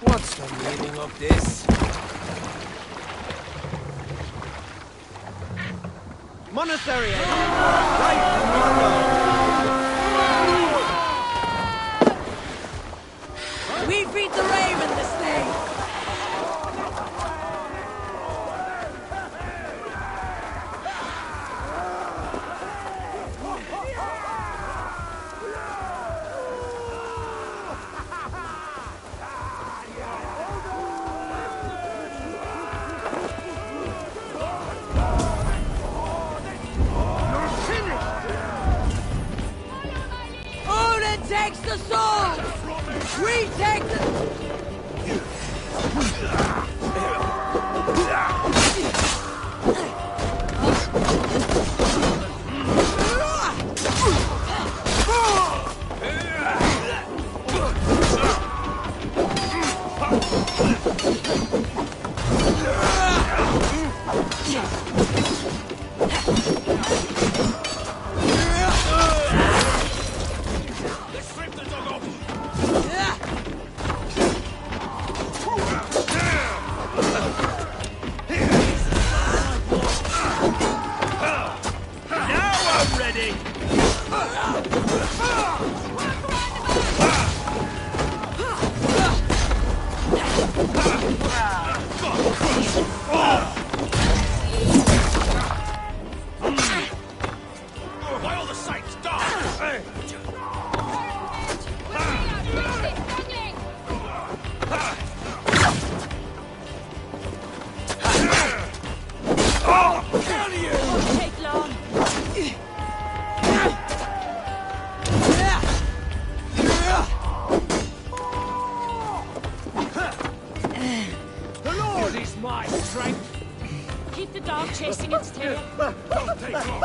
What's the meaning of this? Monastery! We beat the Raven this day! Takes the sword! We take the... is my strength. Keep the dog chasing its tail. Don't take long.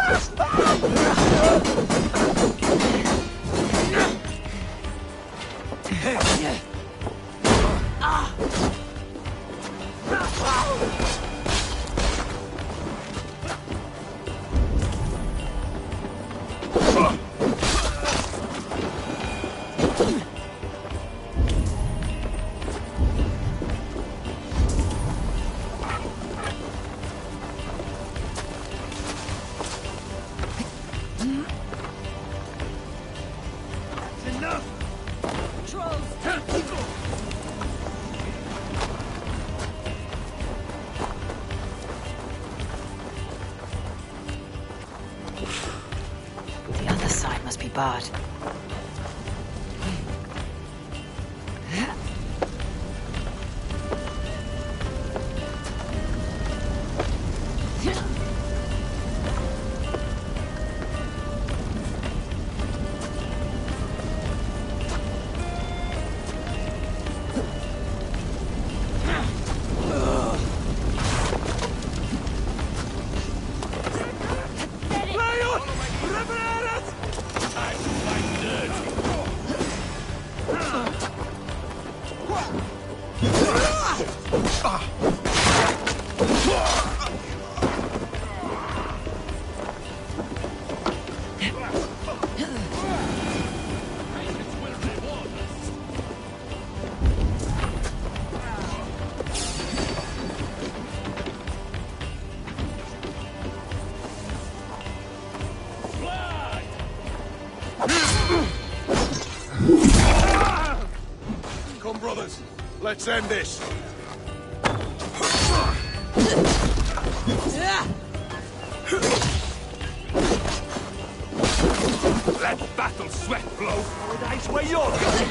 The other side must be barred. Come, brothers. Let's end this. Let battle sweat flow. That's where you're going.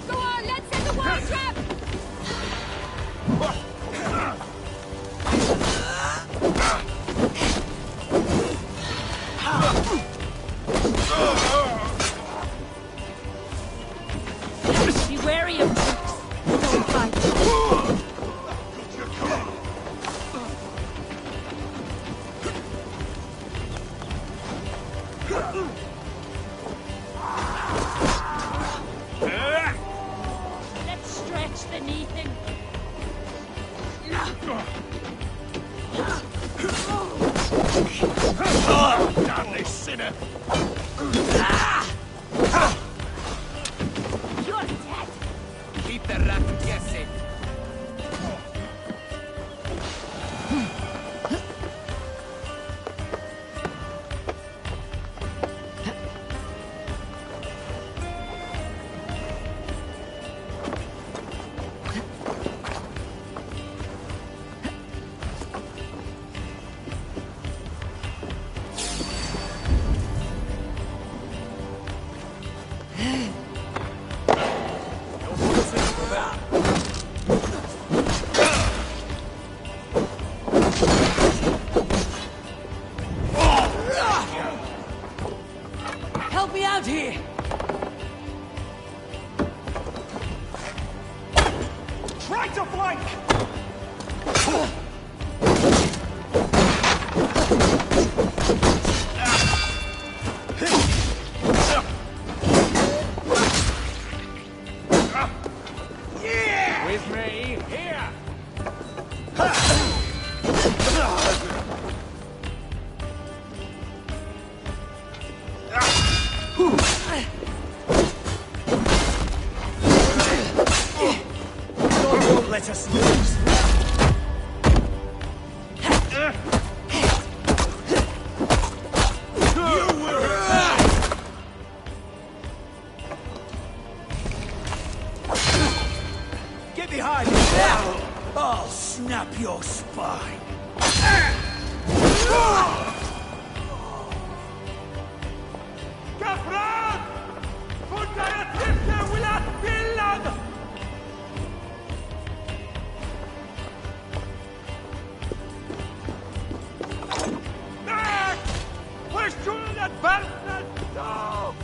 Go on, let's set the wall trap! Be wary of tricks. Don't fight. Let's stretch the knee thing. Damn this sinner! You're dead. Keep the rat guessing. Help me out here! Try to flank! With me, here! God won't let us lose. Get behind me! I'll snap your spine. Kafran! Kunta yatrifte wilat billad! Back! We're shooting at Bartnet! No!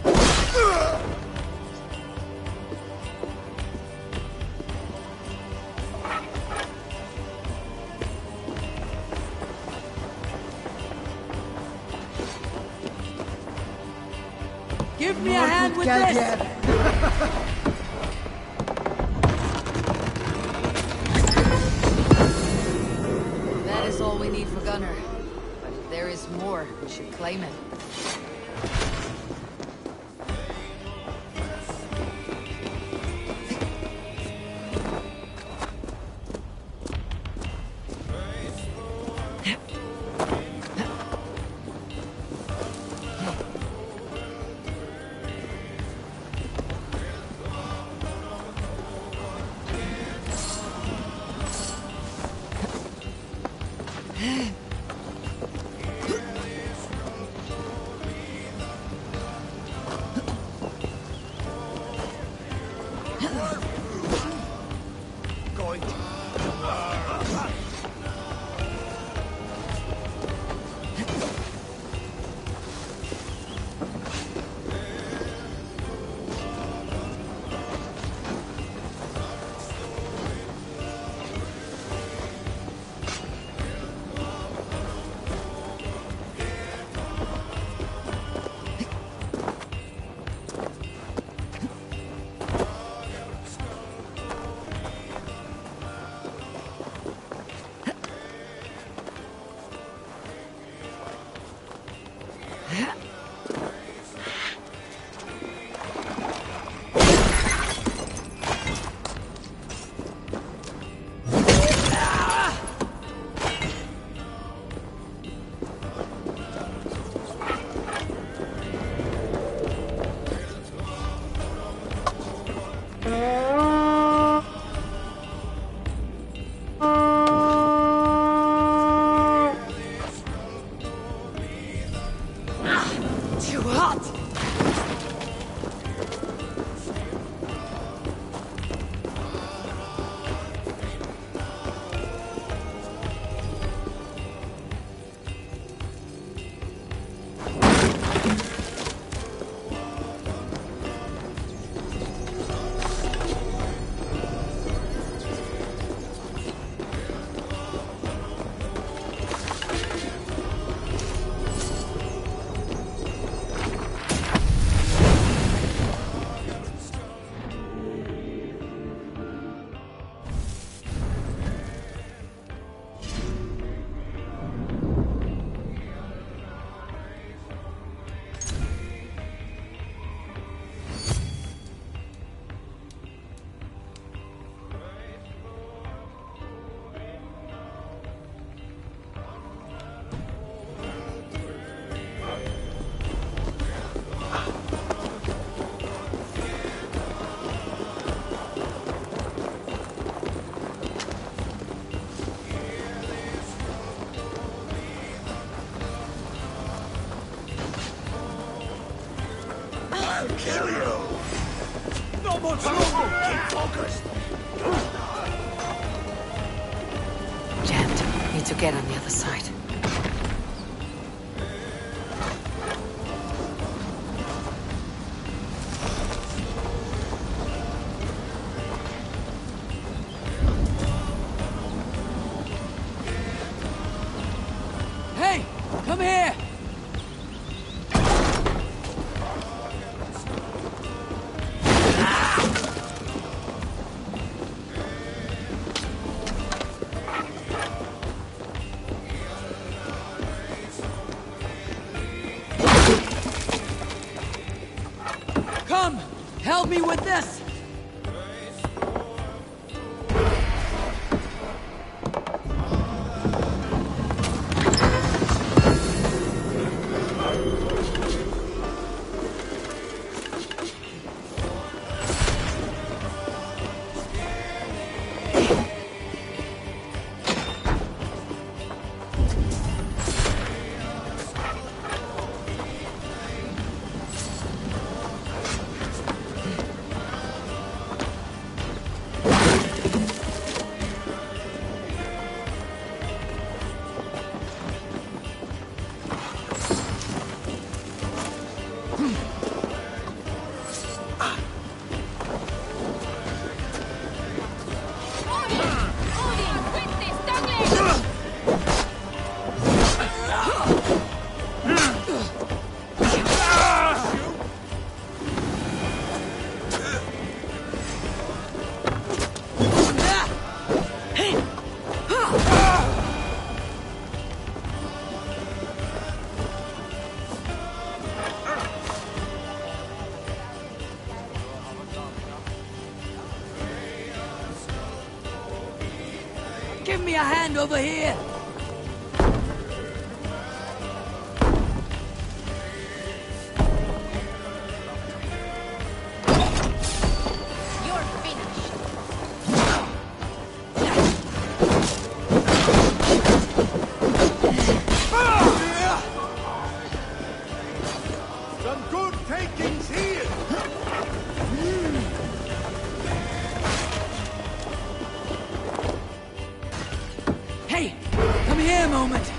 Give me a hand with this! That is all we need for Gunner. But if there is more, we should claim it. Kill you! No more trouble! Keep focused! Jammed. Need to get on the other side. Hey! Come here! Come! Help me with this! Give me a hand over here! You're finished. Some good takings here! Hey! Come here a moment!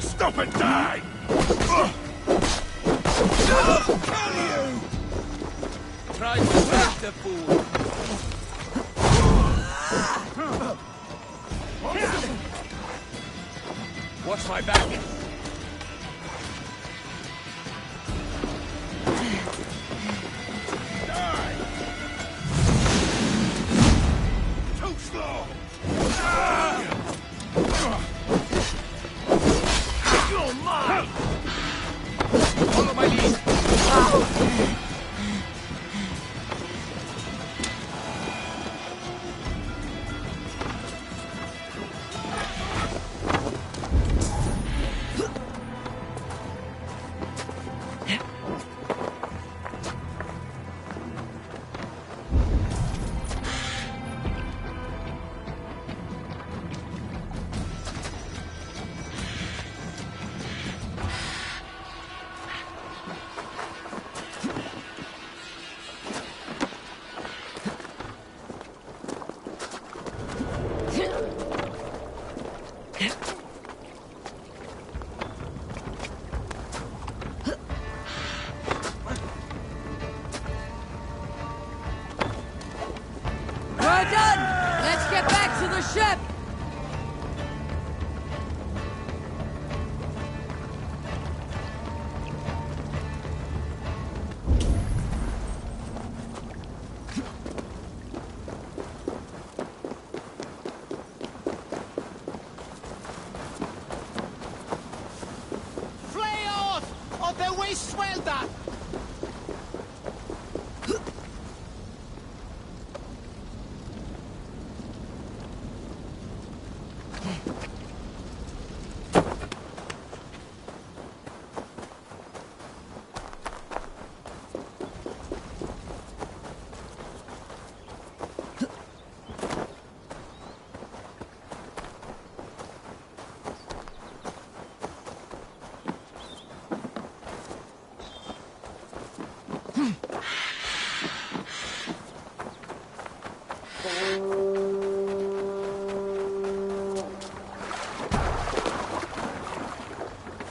Stop and die! I'll kill you! Try to take the fool. Watch my back. Die! Too slow! You're mine! Follow my lead. We're done! Let's get back to the ship! Flay off! Of the waste welder!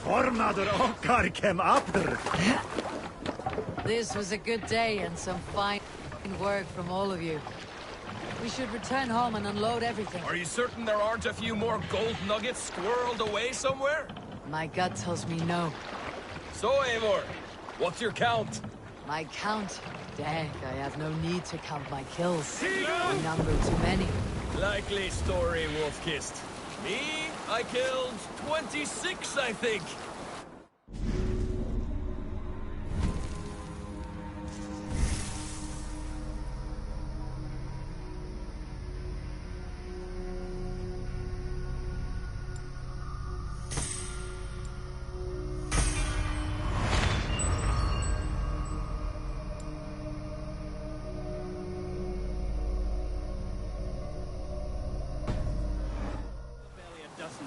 Formader okkar kem after. This was a good day and some fine work from all of you. We should return home and unload everything. Are you certain there aren't a few more gold nuggets squirreled away somewhere? My gut tells me no. So, Eivor, what's your count? My count? Dang, I have no need to count my kills. We number too many. Likely story, Wolf-Kissed. Me, I killed 26, I think.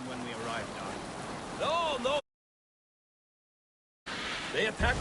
When we arrived, No! They attacked.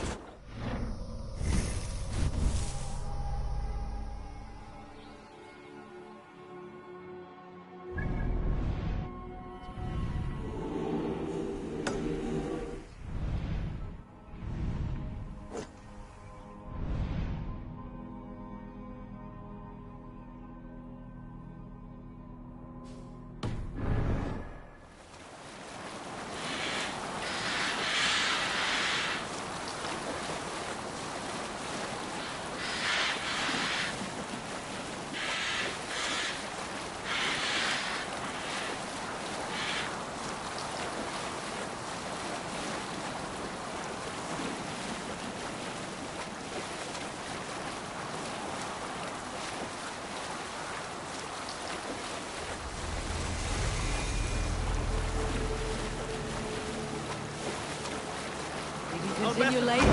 continue later.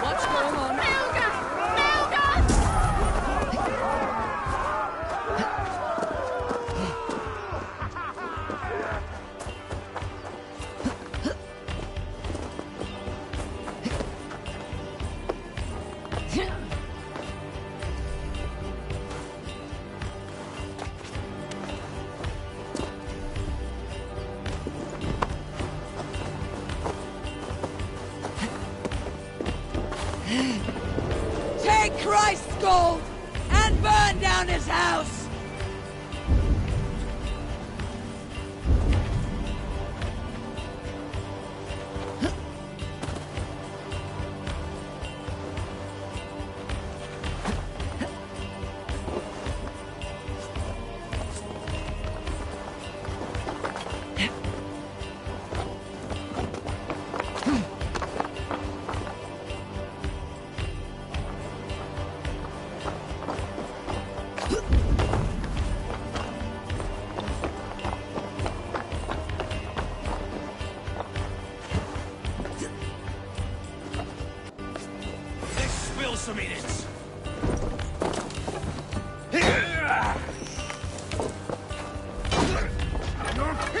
What's going on? Take Christ's gold and burn down his house! Some minutes.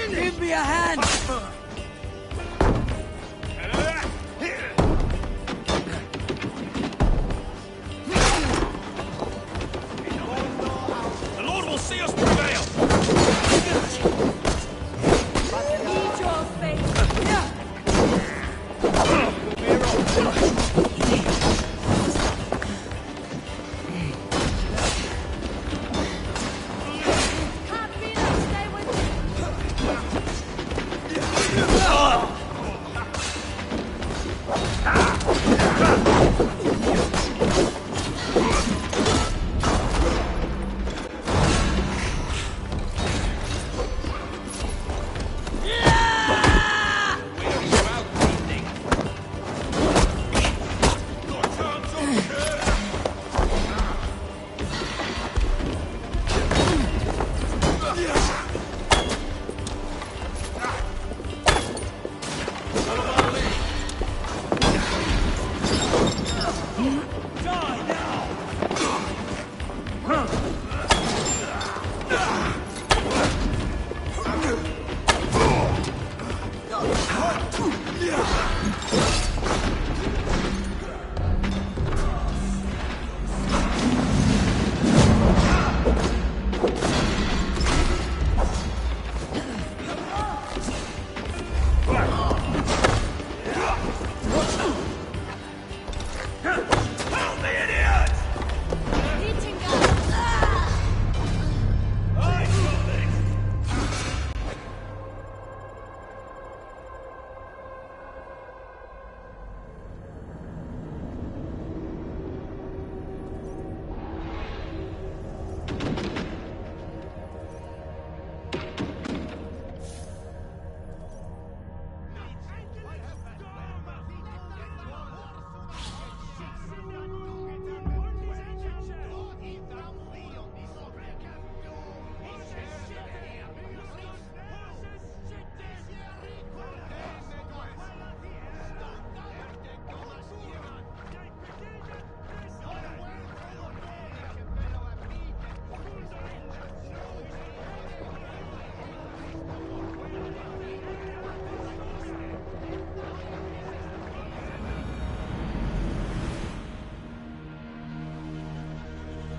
Give me a hand! The Lord will see us prevail. Eat your face!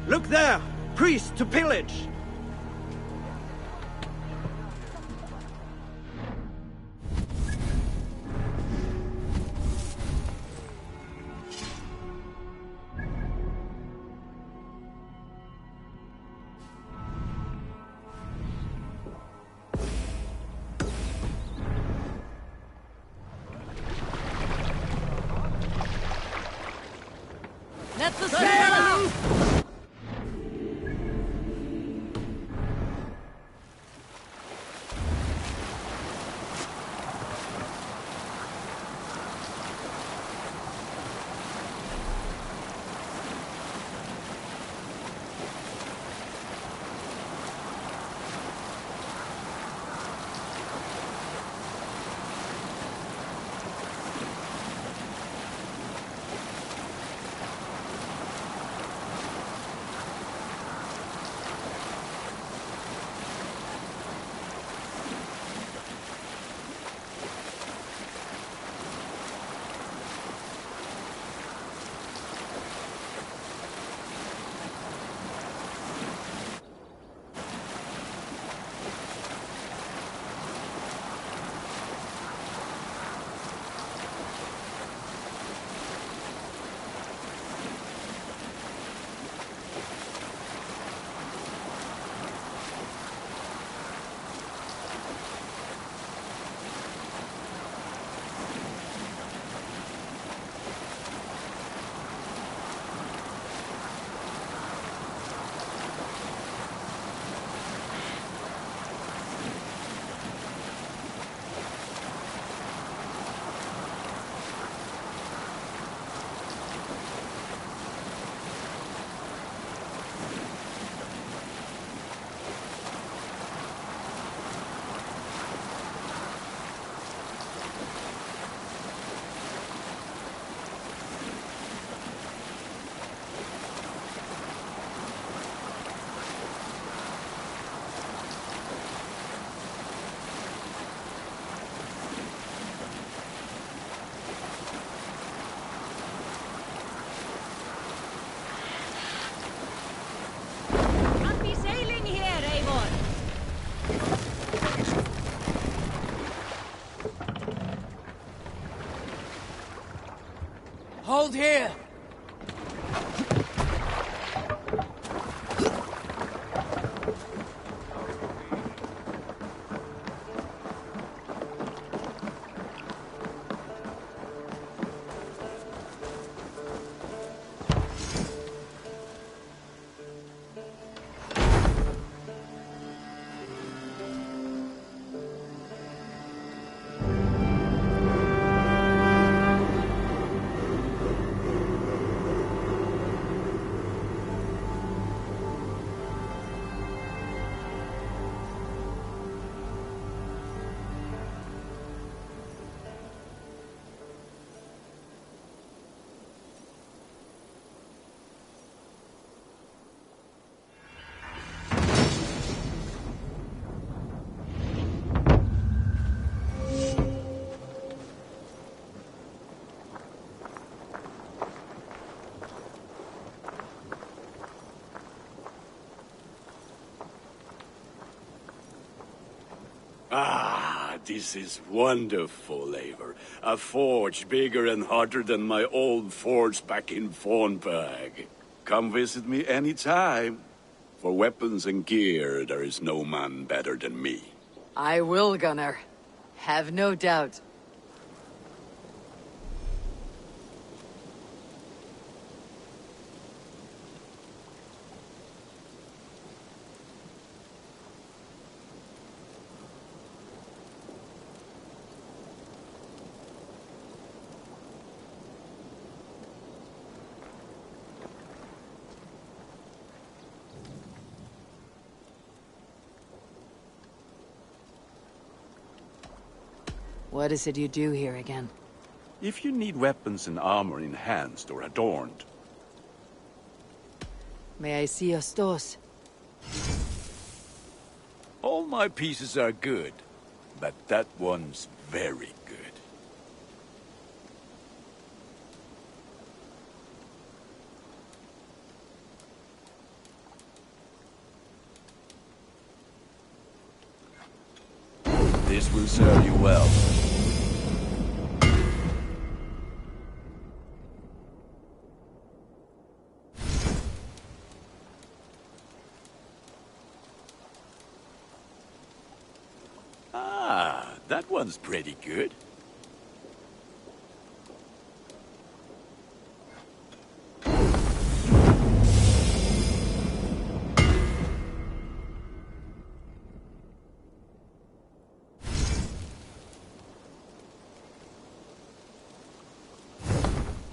Look there! Priest to pillage! Let the sail! Hold here! Ah, this is wonderful, Eivor. A forge bigger and hotter than my old forge back in Fornburg. Come visit me any time. For weapons and gear, there is no man better than me. I will, Gunnar. Have no doubt. What is it you do here again? If you need weapons and armor enhanced or adorned. May I see your stores? All my pieces are good, but that one's very good. This will serve you well. Ah, that one's pretty good.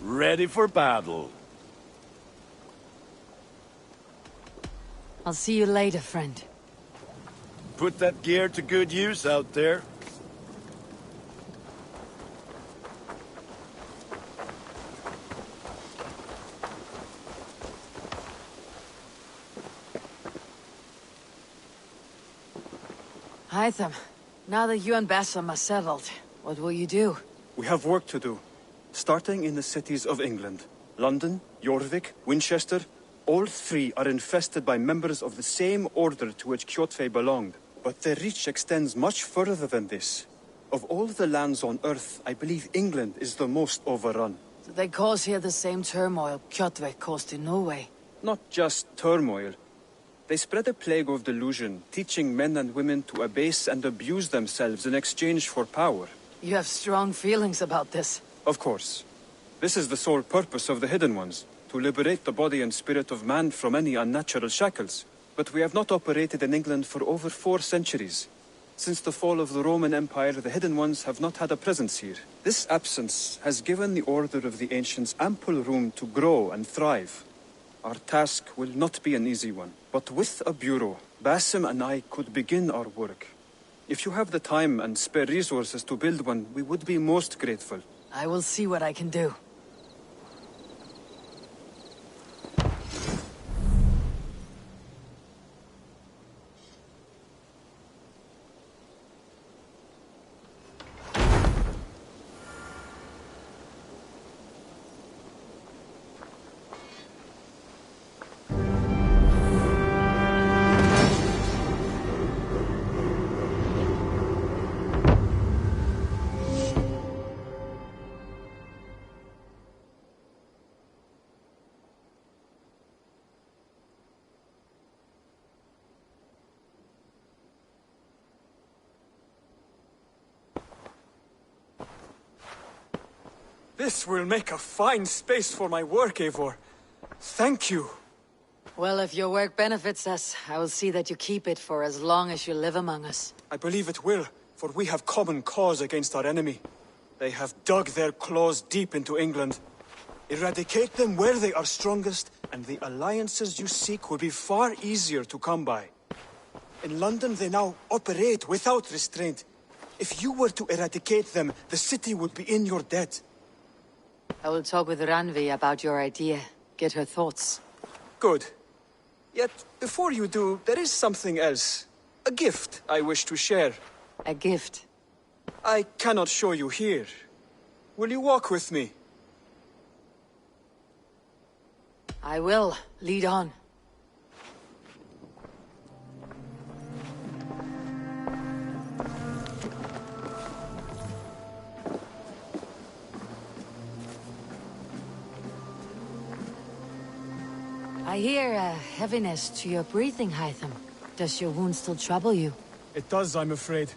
Ready for battle. I'll see you later, friend. Put that gear to good use out there. Hytham, now that you and Bassam are settled, what will you do? We have work to do. Starting in the cities of England. London, Jorvik, Winchester, all three are infested by members of the same order to which Kjotve belonged. But their reach extends much further than this. Of all the lands on Earth, I believe England is the most overrun. Do they cause here the same turmoil Kjotve caused in Norway? Not just turmoil. They spread a plague of delusion, teaching men and women to abase and abuse themselves in exchange for power. You have strong feelings about this. Of course. This is the sole purpose of the Hidden Ones, to liberate the body and spirit of man from any unnatural shackles. But we have not operated in England for over 4 centuries. Since the fall of the Roman Empire, the Hidden Ones have not had a presence here. This absence has given the Order of the Ancients ample room to grow and thrive. Our task will not be an easy one, but with a bureau, Basim and I could begin our work. If you have the time and spare resources to build one, we would be most grateful. I will see what I can do. This will make a fine space for my work, Eivor. Thank you. Well, if your work benefits us, I will see that you keep it for as long as you live among us. I believe it will, for we have common cause against our enemy. They have dug their claws deep into England. Eradicate them where they are strongest, and the alliances you seek will be far easier to come by. In London, they now operate without restraint. If you were to eradicate them, the city would be in your debt. I will talk with Randvi about your idea. Get her thoughts. Good. Yet, before you do, there is something else. A gift I wish to share. A gift? I cannot show you here. Will you walk with me? I will. Lead on. I hear a heaviness to your breathing, Hytham. Does your wound still trouble you? It does, I'm afraid.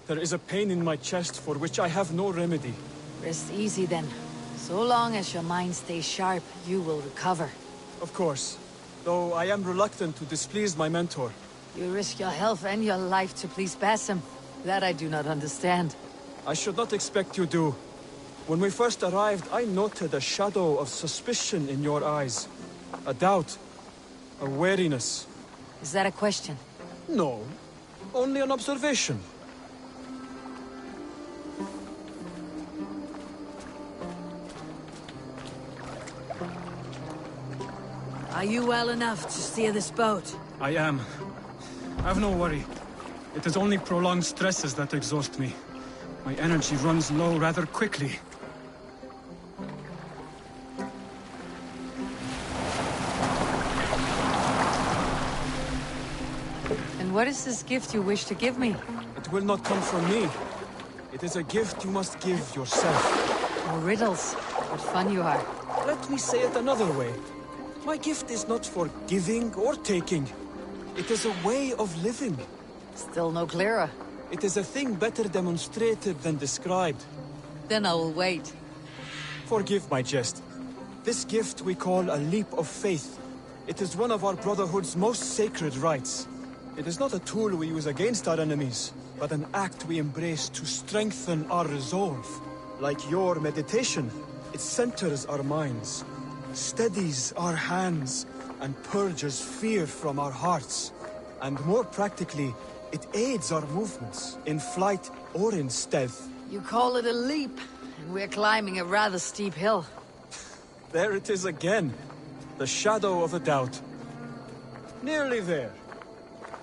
There is a pain in my chest for which I have no remedy. Rest easy then. So long as your mind stays sharp, you will recover. Of course. Though I am reluctant to displease my mentor. You risk your health and your life to please Basim. That I do not understand. I should not expect you do. When we first arrived, I noted a shadow of suspicion in your eyes. A doubt. A wariness. Is that a question? No. Only an observation. Are you well enough to steer this boat? I am. Have no worry. It is only prolonged stresses that exhaust me. My energy runs low rather quickly. And what is this gift you wish to give me? It will not come from me. It is a gift you must give yourself. More riddles. What fun you are. Let me say it another way. My gift is not for giving or taking. It is a way of living. Still no clearer. It is a thing better demonstrated than described. Then I will wait. Forgive my jest. This gift we call a leap of faith. It is one of our Brotherhood's most sacred rites. It is not a tool we use against our enemies, but an act we embrace to strengthen our resolve. Like your meditation, it centers our minds, steadies our hands, and purges fear from our hearts. And more practically, it aids our movements, in flight or in stealth. You call it a leap, and we're climbing a rather steep hill. There it is again. The shadow of a doubt. Nearly there.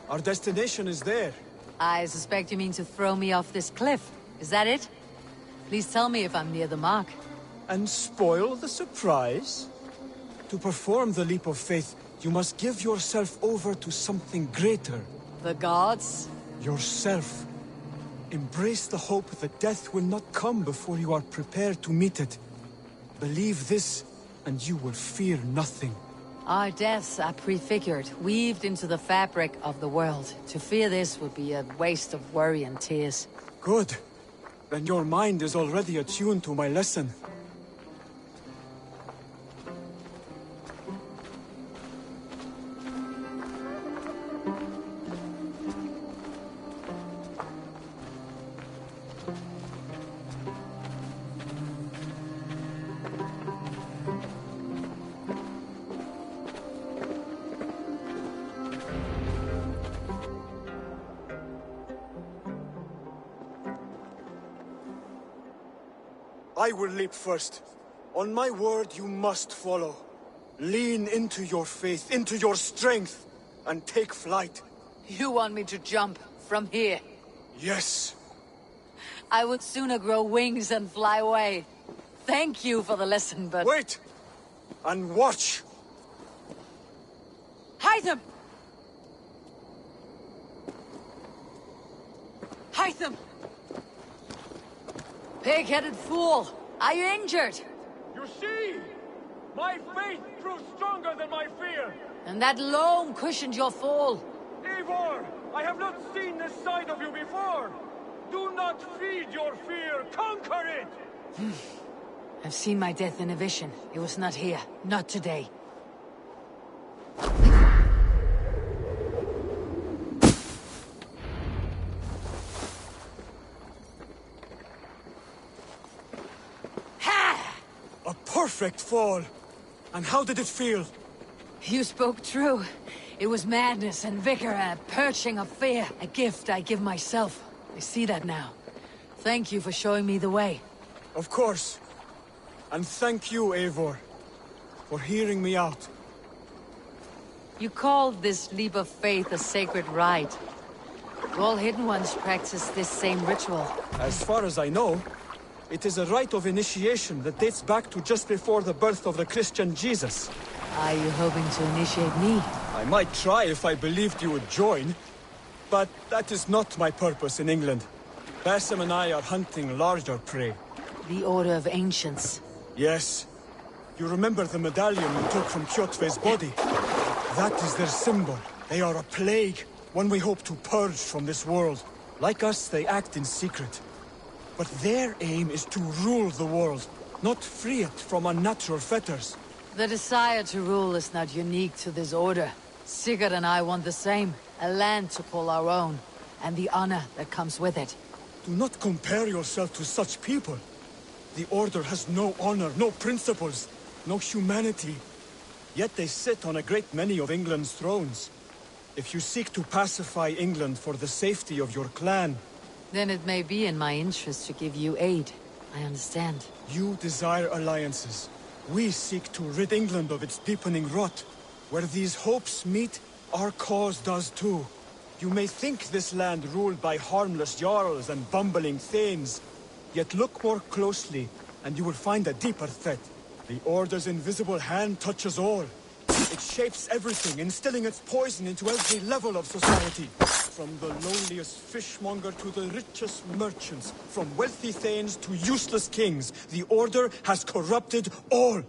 Our destination is there. I suspect you mean to throw me off this cliff. Is that it? Please tell me if I'm near the mark. And spoil the surprise? To perform the leap of faith, you must give yourself over to something greater. The gods? Yourself. Embrace the hope that death will not come before you are prepared to meet it. Believe this, and you will fear nothing. Our deaths are prefigured, weaved into the fabric of the world. To fear this would be a waste of worry and tears. Good. Then your mind is already attuned to my lesson. I will leap first. On my word, you must follow. Lean into your faith, into your strength, and take flight. You want me to jump from here? Yes. I would sooner grow wings and fly away. Thank you for the lesson, but... Wait! And watch! Hytham! Hytham! Pig-headed fool! Are you injured? You see? My faith proved stronger than my fear! And that loam cushioned your fall. Eivor! I have not seen this side of you before! Do not feed your fear, conquer it! I've seen my death in a vision. It was not here. Not today. A perfect fall! And how did it feel? You spoke true. It was madness and vigor, a purging of fear. A gift I give myself. I see that now. Thank you for showing me the way. Of course. And thank you, Eivor, for hearing me out. You called this leap of faith a sacred rite. Do all Hidden Ones practice this same ritual? As far as I know, it is a rite of initiation that dates back to just before the birth of the Christian Jesus. Are you hoping to initiate me? I might try if I believed you would join, but that is not my purpose in England. Basim and I are hunting larger prey. The Order of Ancients. Yes. You remember the medallion you took from Kjotve's body? That is their symbol. They are a plague, one we hope to purge from this world. Like us, they act in secret. But their aim is to rule the world, not free it from unnatural fetters. The desire to rule is not unique to this order. Sigurd and I want the same. A land to call our own, and the honor that comes with it. Do not compare yourself to such people. The Order has no honor, no principles, no humanity. Yet they sit on a great many of England's thrones. If you seek to pacify England for the safety of your clan... Then it may be in my interest to give you aid. I understand. You desire alliances. We seek to rid England of its deepening rot. Where these hopes meet, our cause does too. You may think this land ruled by harmless jarls and bumbling thanes. Yet look more closely, and you will find a deeper threat. The Order's invisible hand touches all. It shapes everything, instilling its poison into every level of society. From the lowliest fishmonger to the richest merchants, from wealthy thanes to useless kings, the Order has corrupted all.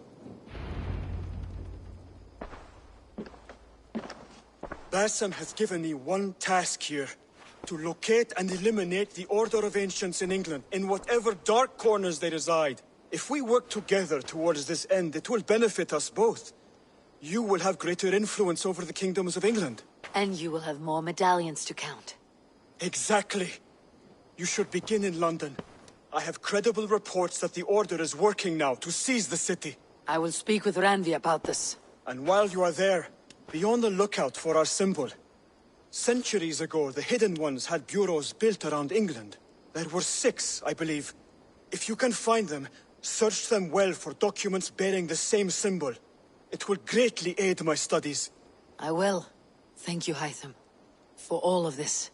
Basim has given me one task here. To locate and eliminate the Order of Ancients in England, in whatever dark corners they reside. If we work together towards this end, it will benefit us both. You will have greater influence over the kingdoms of England. And you will have more medallions to count. Exactly. You should begin in London. I have credible reports that the Order is working now to seize the city. I will speak with Randvi about this. And while you are there, be on the lookout for our symbol. Centuries ago, the Hidden Ones had bureaus built around England. There were 6, I believe. If you can find them, search them well for documents bearing the same symbol. It will greatly aid my studies. I will. Thank you, Hytham, for all of this.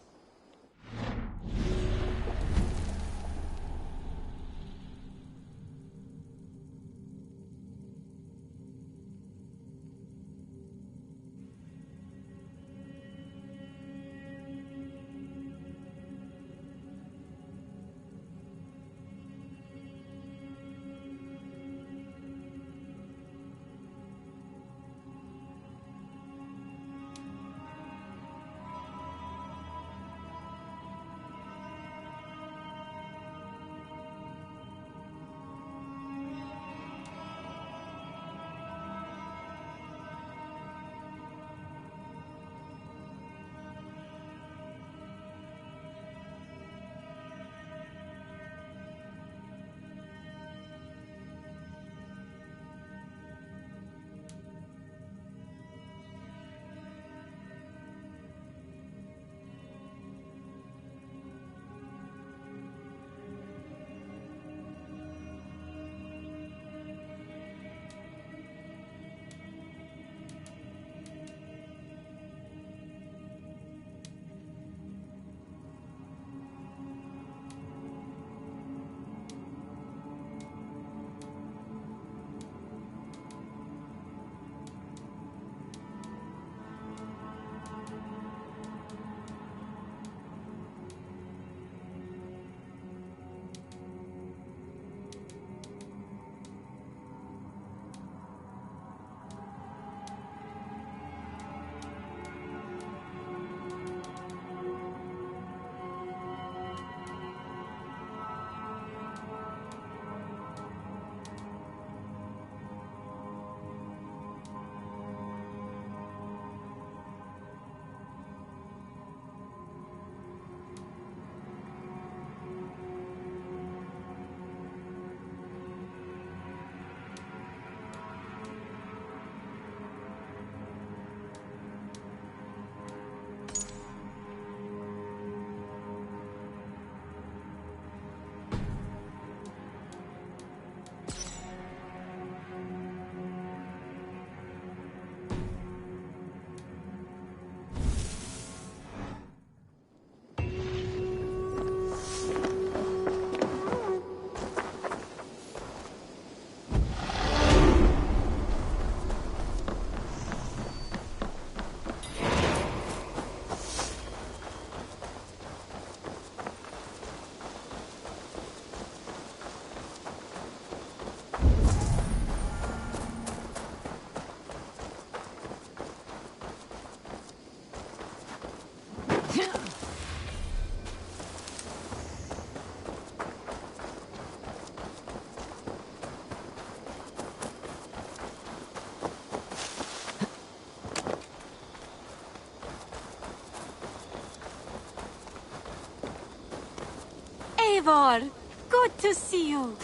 Eivor! Good to see you.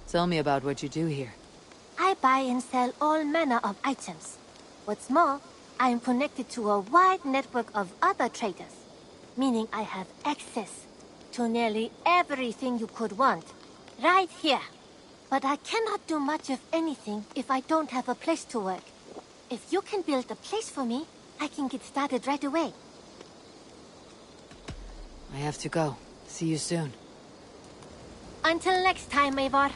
Tell me about what you do here. I buy and sell all manner of items. What's more, I am connected to a wide network of other traders, meaning I have access to nearly everything you could want, right here. But I cannot do much of anything if I don't have a place to work. If you can build a place for me, I can get started right away. I have to go. See you soon. Until next time, Eivor.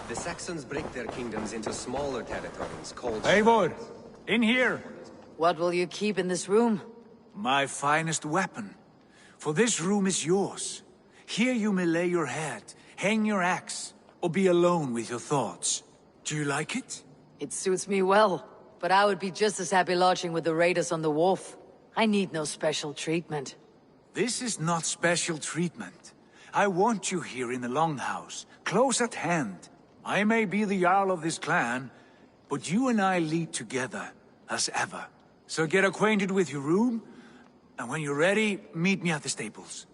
The Saxons break their kingdoms into smaller territories called... Eivor! In here! What will you keep in this room? My finest weapon. For this room is yours. Here you may lay your head, hang your axe, or be alone with your thoughts. Do you like it? It suits me well, but I would be just as happy lodging with the raiders on the wharf. I need no special treatment. This is not special treatment. I want you here in the Longhouse, close at hand. I may be the Jarl of this clan, but you and I lead together, as ever. So get acquainted with your room, and when you're ready, meet me at the stables.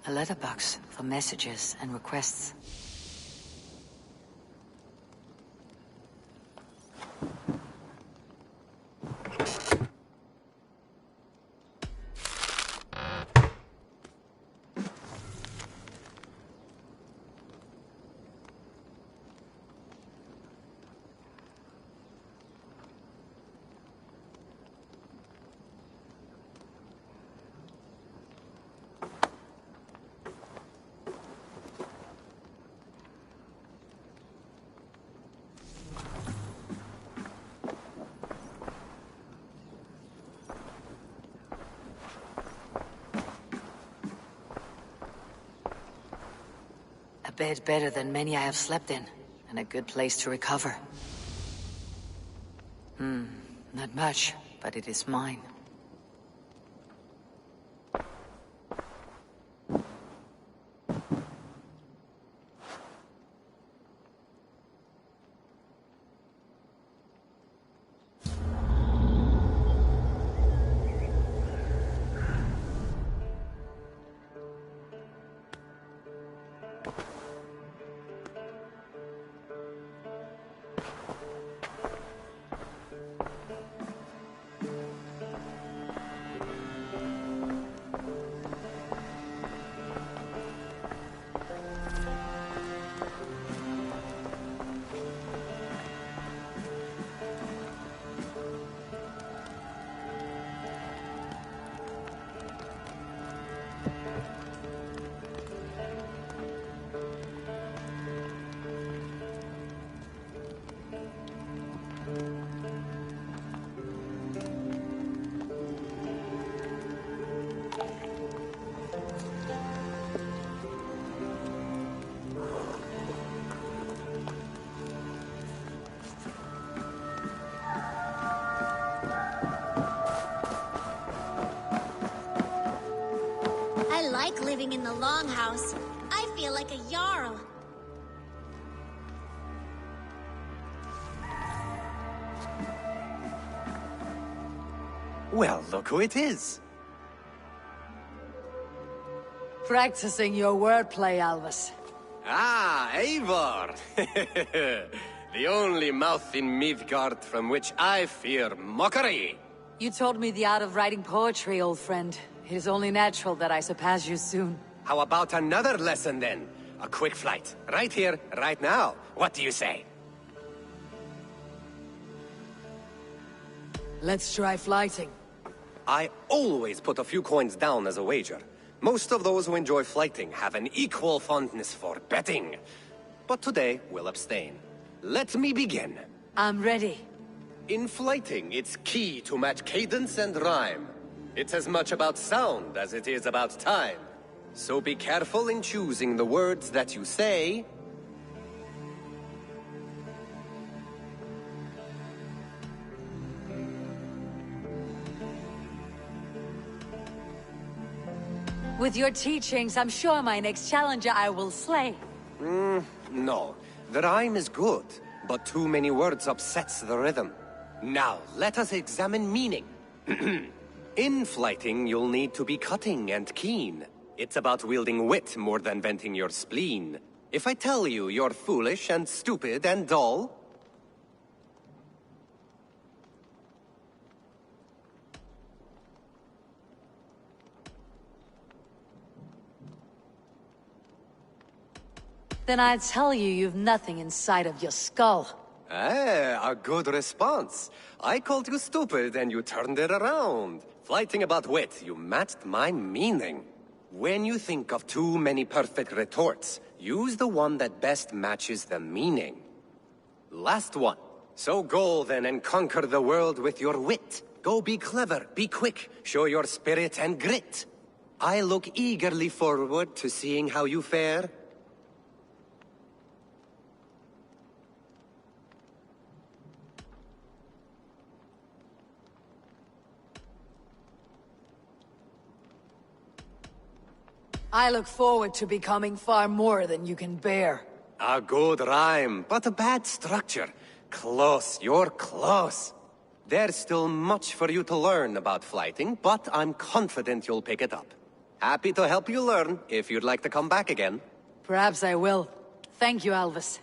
A letterbox for messages and requests. bed better than many I have slept in, and a good place to recover. Not much, but it is mine. I like living in the longhouse. I feel like a Jarl. Well, look who it is. Practicing your wordplay, Alvis. Ah, Eivor! The only mouth in Midgard from which I fear mockery. You told me the art of writing poetry, old friend. It is only natural that I surpass you soon. How about another lesson then? A quick flight. Right here, right now. What do you say? Let's try flighting. I always put a few coins down as a wager. Most of those who enjoy flighting have an equal fondness for betting. But today, we'll abstain. Let me begin. I'm ready. In flighting, it's key to match cadence and rhyme. It's as much about sound as it is about time. So be careful in choosing the words that you say. With your teachings, I'm sure my next challenger I will slay. No. The rhyme is good, but too many words upsets the rhythm. Now, let us examine meaning. In flighting, you'll need to be cutting and keen. It's about wielding wit more than venting your spleen. If I tell you you're foolish and stupid and dull... Then I'd tell you you've nothing inside of your skull. Ah, a good response. I called you stupid and you turned it around. Flighting about wit, you matched my meaning. When you think of too many perfect retorts, use the one that best matches the meaning. Last one. So go then and conquer the world with your wit. Go be clever, be quick, show your spirit and grit. I look eagerly forward to seeing how you fare. I look forward to becoming far more than you can bear. A good rhyme, but a bad structure. Close, you're close. There's still much for you to learn about flighting, but I'm confident you'll pick it up. Happy to help you learn, if you'd like to come back again. Perhaps I will. Thank you, Alvis.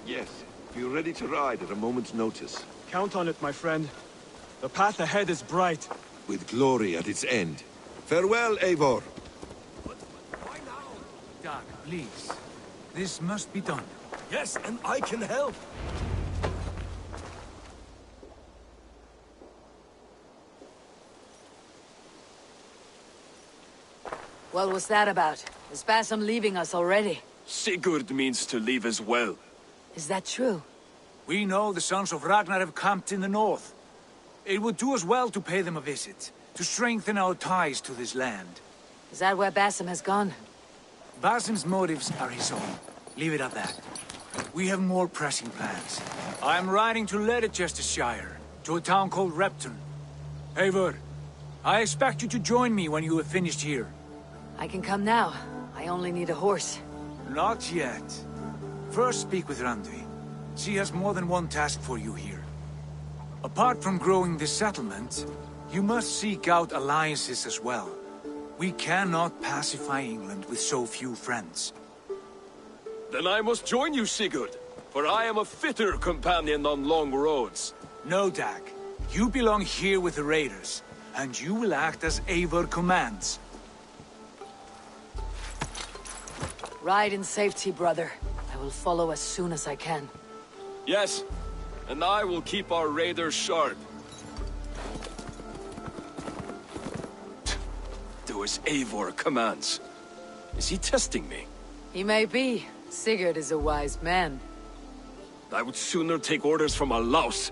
Yes, be ready to ride at a moment's notice. Count on it, my friend. The path ahead is bright. With glory at its end. Farewell, Eivor. Dag, please. This must be done. Yes, and I can help. What was that about? Is Bassam leaving us already? Sigurd means to leave as well. Is that true? We know the sons of Ragnar have camped in the north. It would do us well to pay them a visit, to strengthen our ties to this land. Is that where Basim has gone? Basim's motives are his own. Leave it at that. We have more pressing plans. I am riding to Leicestershire, to a town called Repton. Eivor, I expect you to join me when you have finished here. I can come now. I only need a horse. Not yet. First speak with Randvi. She has more than one task for you here. Apart from growing this settlement, you must seek out alliances as well. We cannot pacify England with so few friends. Then I must join you, Sigurd, for I am a fitter companion on long roads. No, Dag. You belong here with the raiders, and you will act as Eivor commands. Ride in safety, brother. I will follow as soon as I can. Yes, and I will keep our raiders sharp. Do as Eivor commands. Is he testing me? He may be. Sigurd is a wise man. I would sooner take orders from a louse.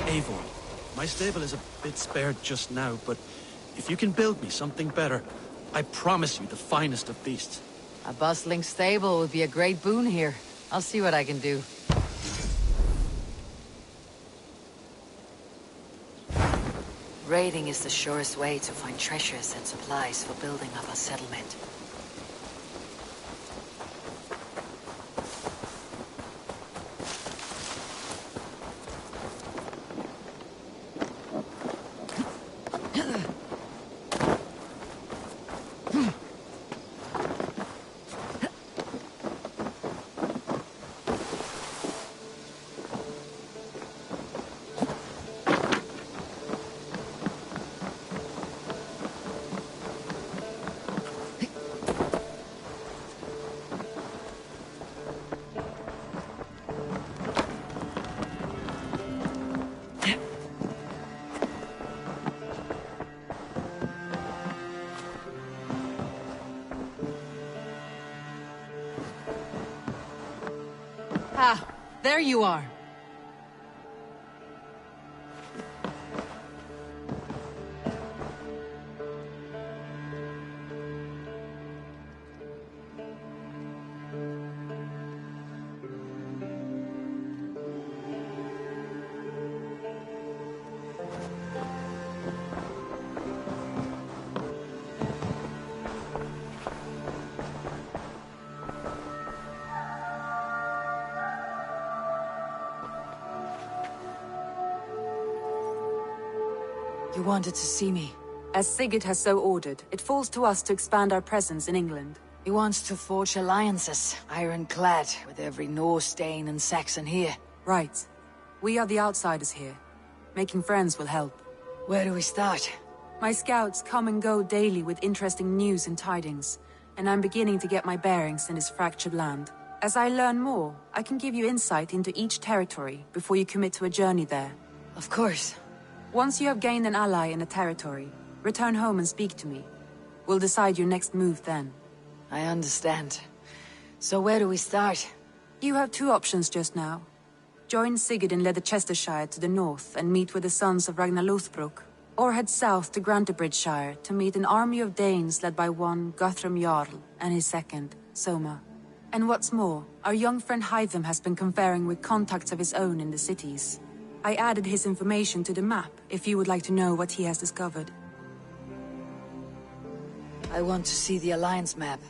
Eivor, my stable is a bit spared just now, but if you can build me something better, I promise you the finest of beasts. A bustling stable would be a great boon here. I'll see what I can do. Raiding is the surest way to find treasures and supplies for building up a settlement. Ah, there you are. You wanted to see me. As Sigurd has so ordered, it falls to us to expand our presence in England. He wants to forge alliances, ironclad, with every Norse, Dane, and Saxon here. Right. We are the outsiders here. Making friends will help. Where do we start? My scouts come and go daily with interesting news and tidings, and I'm beginning to get my bearings in this fractured land. As I learn more, I can give you insight into each territory before you commit to a journey there. Of course. Once you have gained an ally in a territory, return home and speak to me. We'll decide your next move then. I understand. So where do we start? You have two options just now. Join Sigurd in Leicestershire to the north and meet with the sons of Ragnar Lothbrok, or head south to Grantebridgeshire to meet an army of Danes led by one Guthrum Jarl and his second, Soma. And what's more, our young friend Hytham has been conferring with contacts of his own in the cities. I added his information to the map, if you would like to know what he has discovered. I want to see the Alliance map.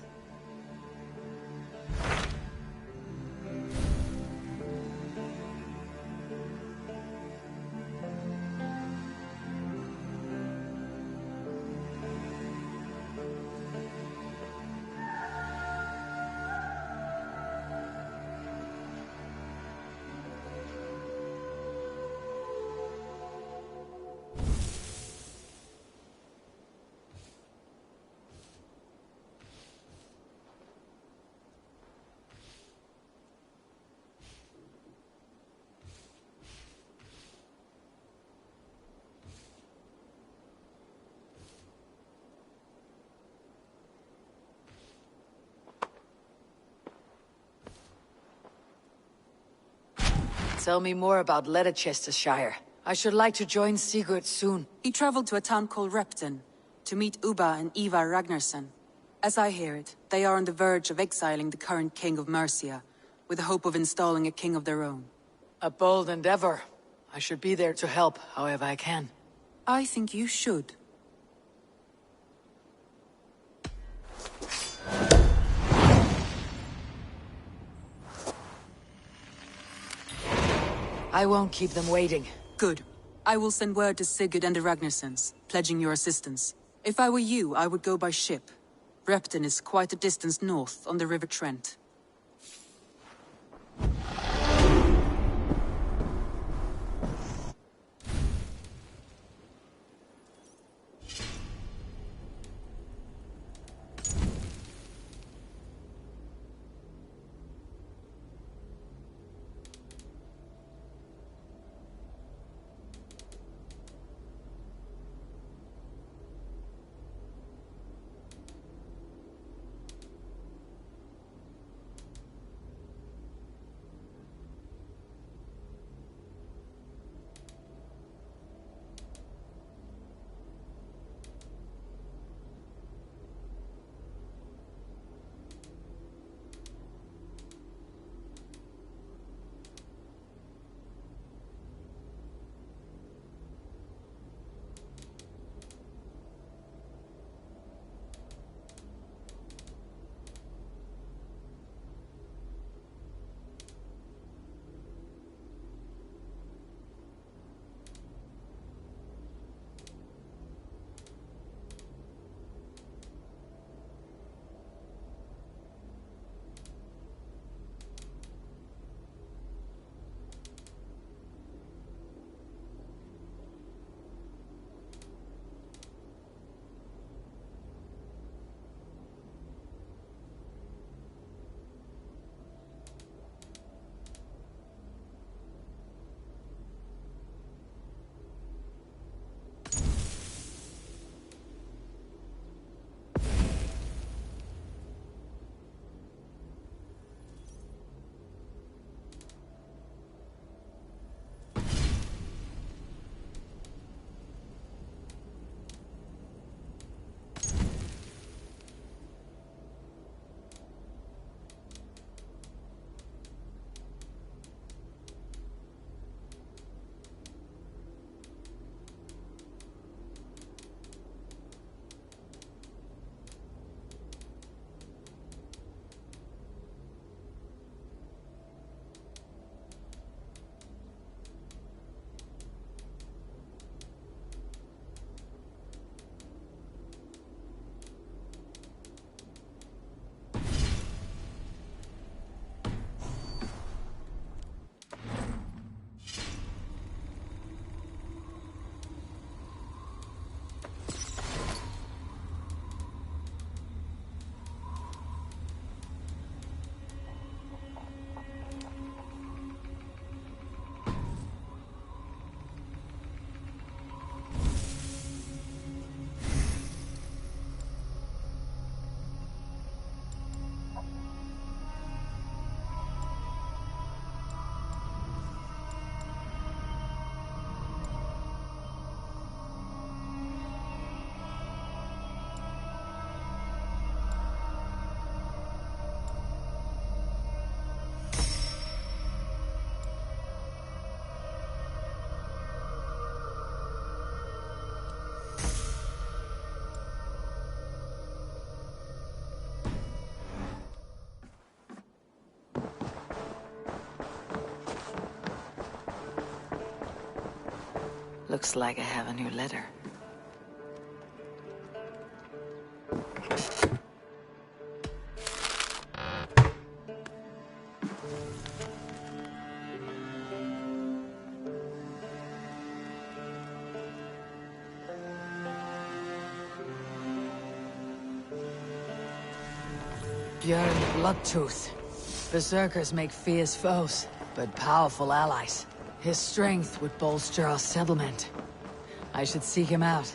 Tell me more about Leicestershire. I should like to join Sigurd soon. He traveled to a town called Repton to meet Ubba and Ivar Ragnarsson. As I hear it, they are on the verge of exiling the current king of Mercia, with the hope of installing a king of their own. A bold endeavor. I should be there to help however I can. I think you should. I won't keep them waiting. Good. I will send word to Sigurd and the Ragnarssons, pledging your assistance. If I were you, I would go by ship. Repton is quite a distance north on the River Trent. Looks like I have a new letter. Björn Bloodtooth. Berserkers make fierce foes, but powerful allies. His strength would bolster our settlement. I should seek him out.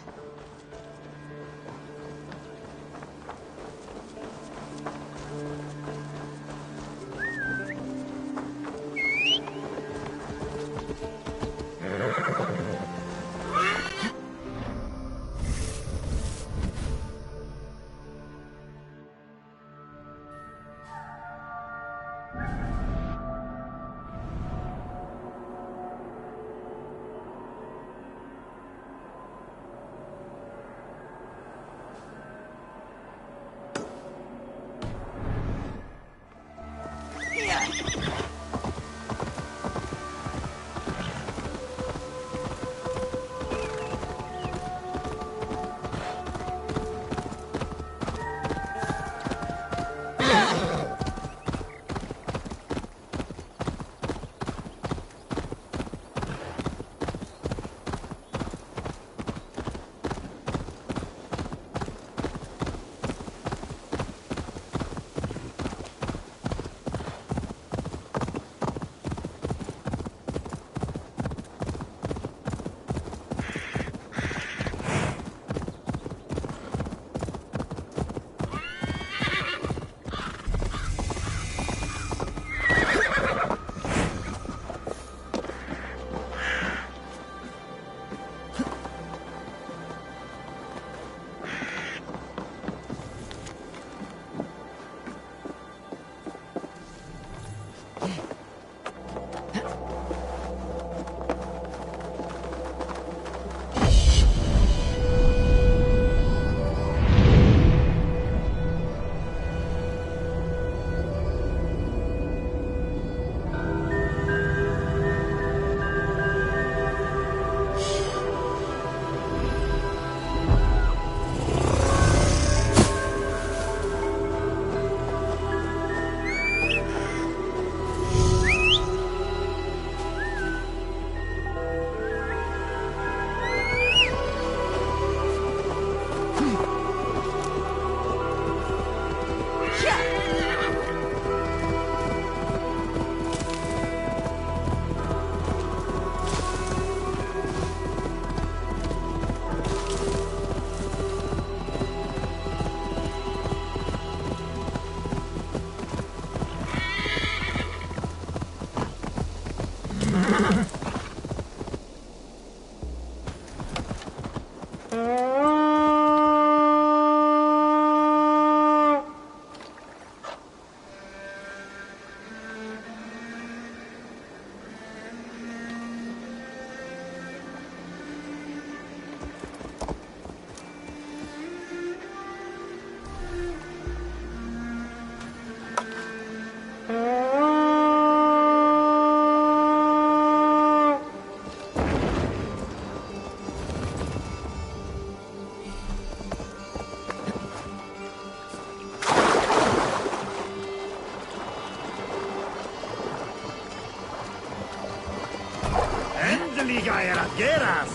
higueras!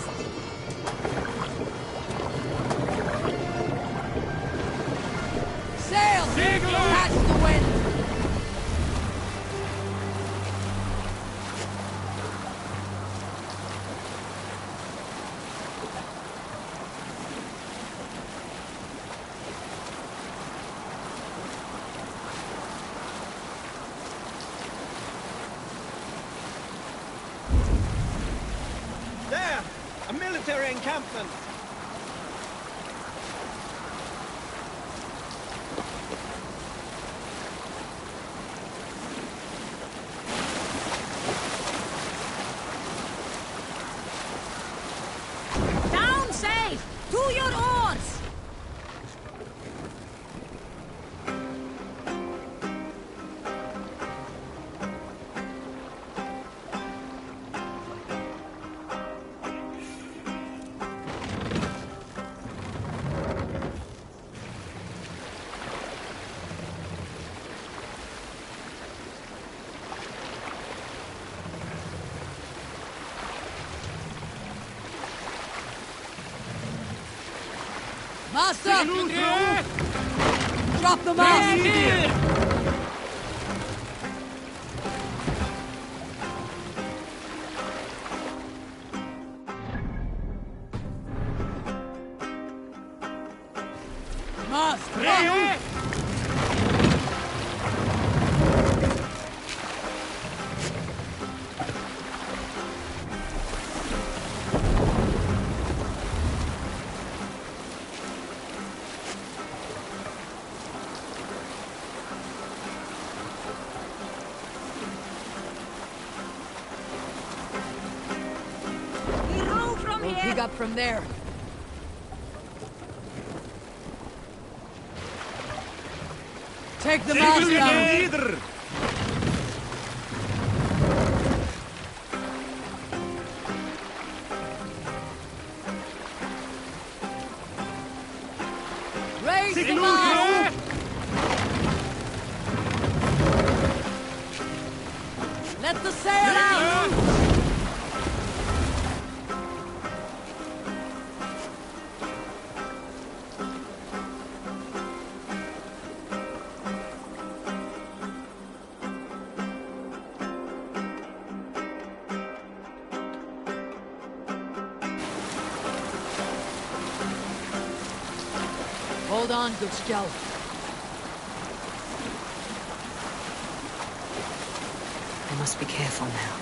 Sail! Catch the wind! There! A military encampment! Down safe! To your oars! Master! Drop the mast! We'll pick up from there. Take the mast down. Raise the mast! Let the sail out! Hold on, good scout. I must be careful now.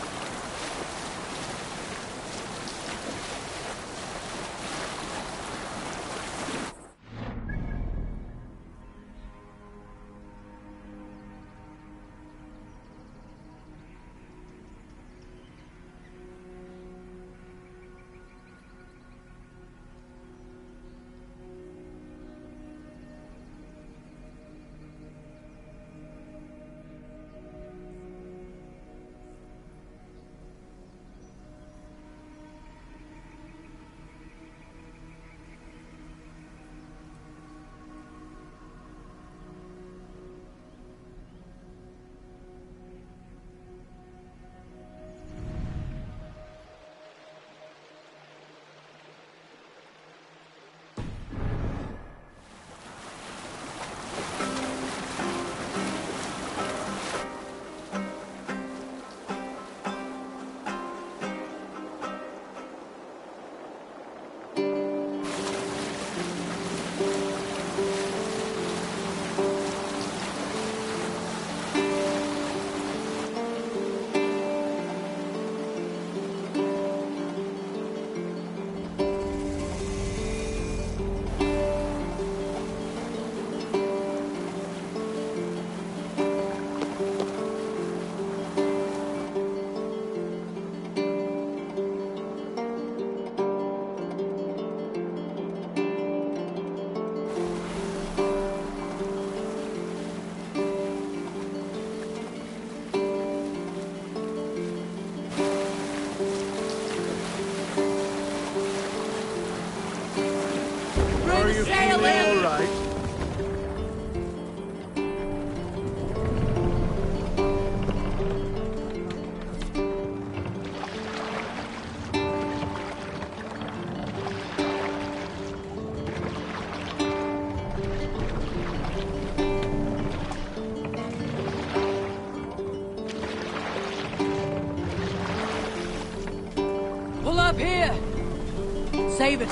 save it.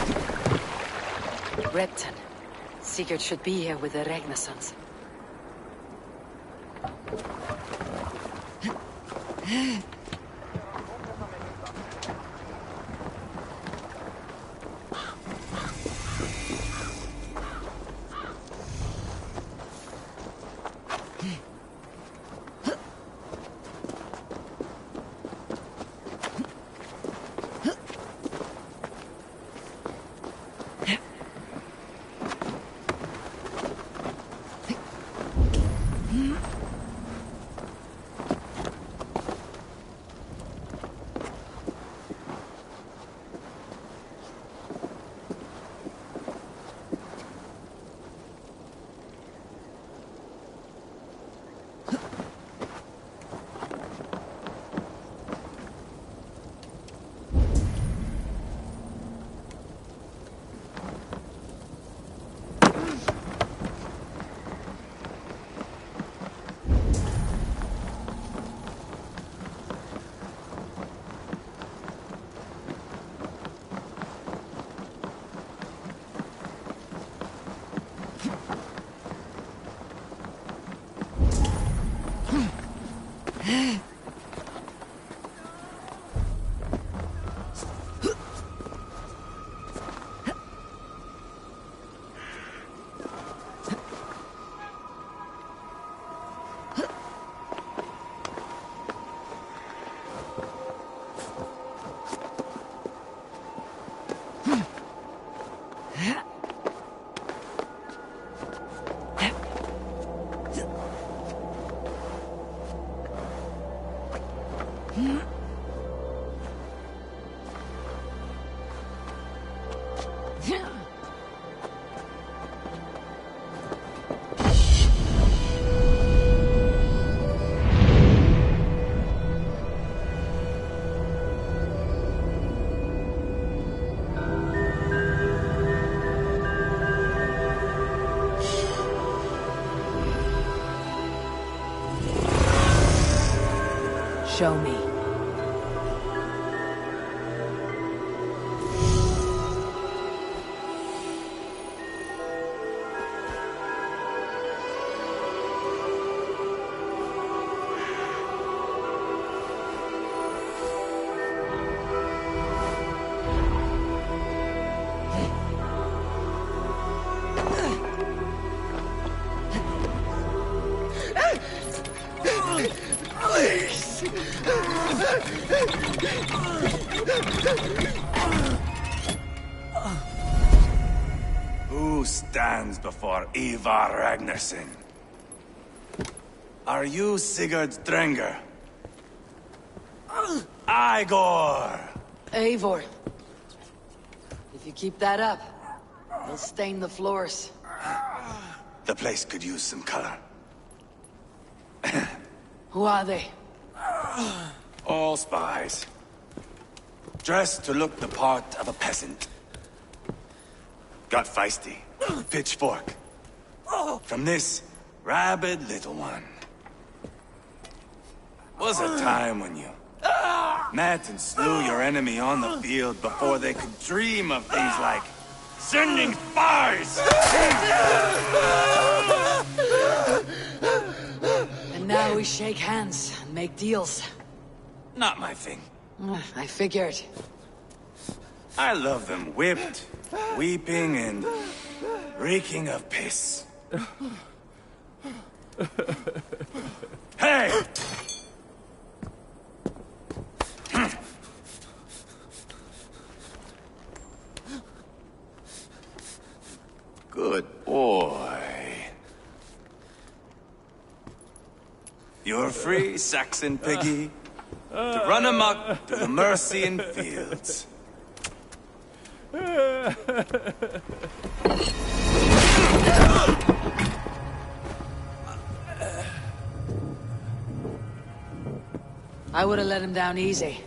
Repton. Sigurd should be here with the Ragnarsons. Show me. Who stands before Ivar Ragnarsson? Are you Sigurd Drenger? Igor! Eivor. If you keep that up, you'll stain the floors. The place could use some color. Who are they? All spies. Dressed to look the part of a peasant. Got feisty. Pitchfork. From this rabid little one. Was a time when you met and slew your enemy on the field before they could dream of things like sending spies! And now we shake hands and make deals. Not my thing. I figured. I love them whipped, weeping, and reeking of piss. Hey! Good boy. You're free, Saxon piggy, to run amok through the Mercian fields. I would have let him down easy.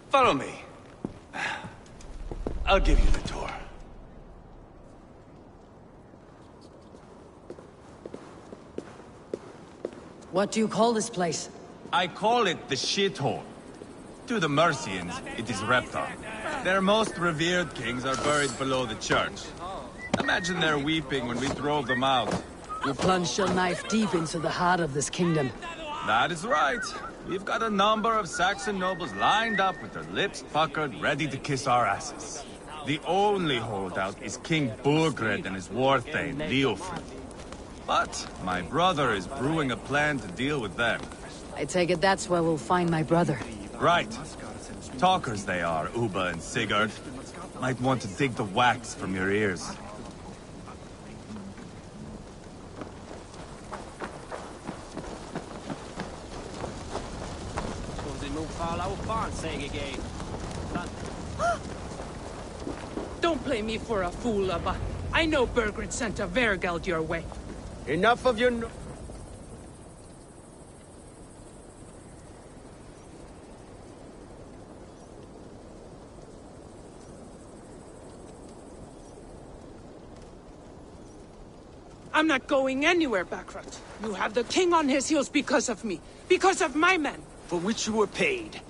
Follow me. I'll give you the tour. What do you call this place? I call it the shithole. To the Mercians, it is Repton. Their most revered kings are buried below the church. Imagine their weeping when we drove them out. You plunged your knife deep into the heart of this kingdom. That is right. We've got a number of Saxon nobles lined up with their lips puckered, ready to kiss our asses. The only holdout is King Burgred and his war thane, Leofried. But my brother is brewing a plan to deal with them. I take it that's where we'll find my brother. Right. Talkers they are, Uba and Sigurd. Might want to dig the wax from your ears. Don't play me for a fool, Abba. I know Burgred sent a Vergeld your way. Enough of your... I'm not going anywhere, Backrot. You have the king on his heels because of me. Because of my men. For which you were paid.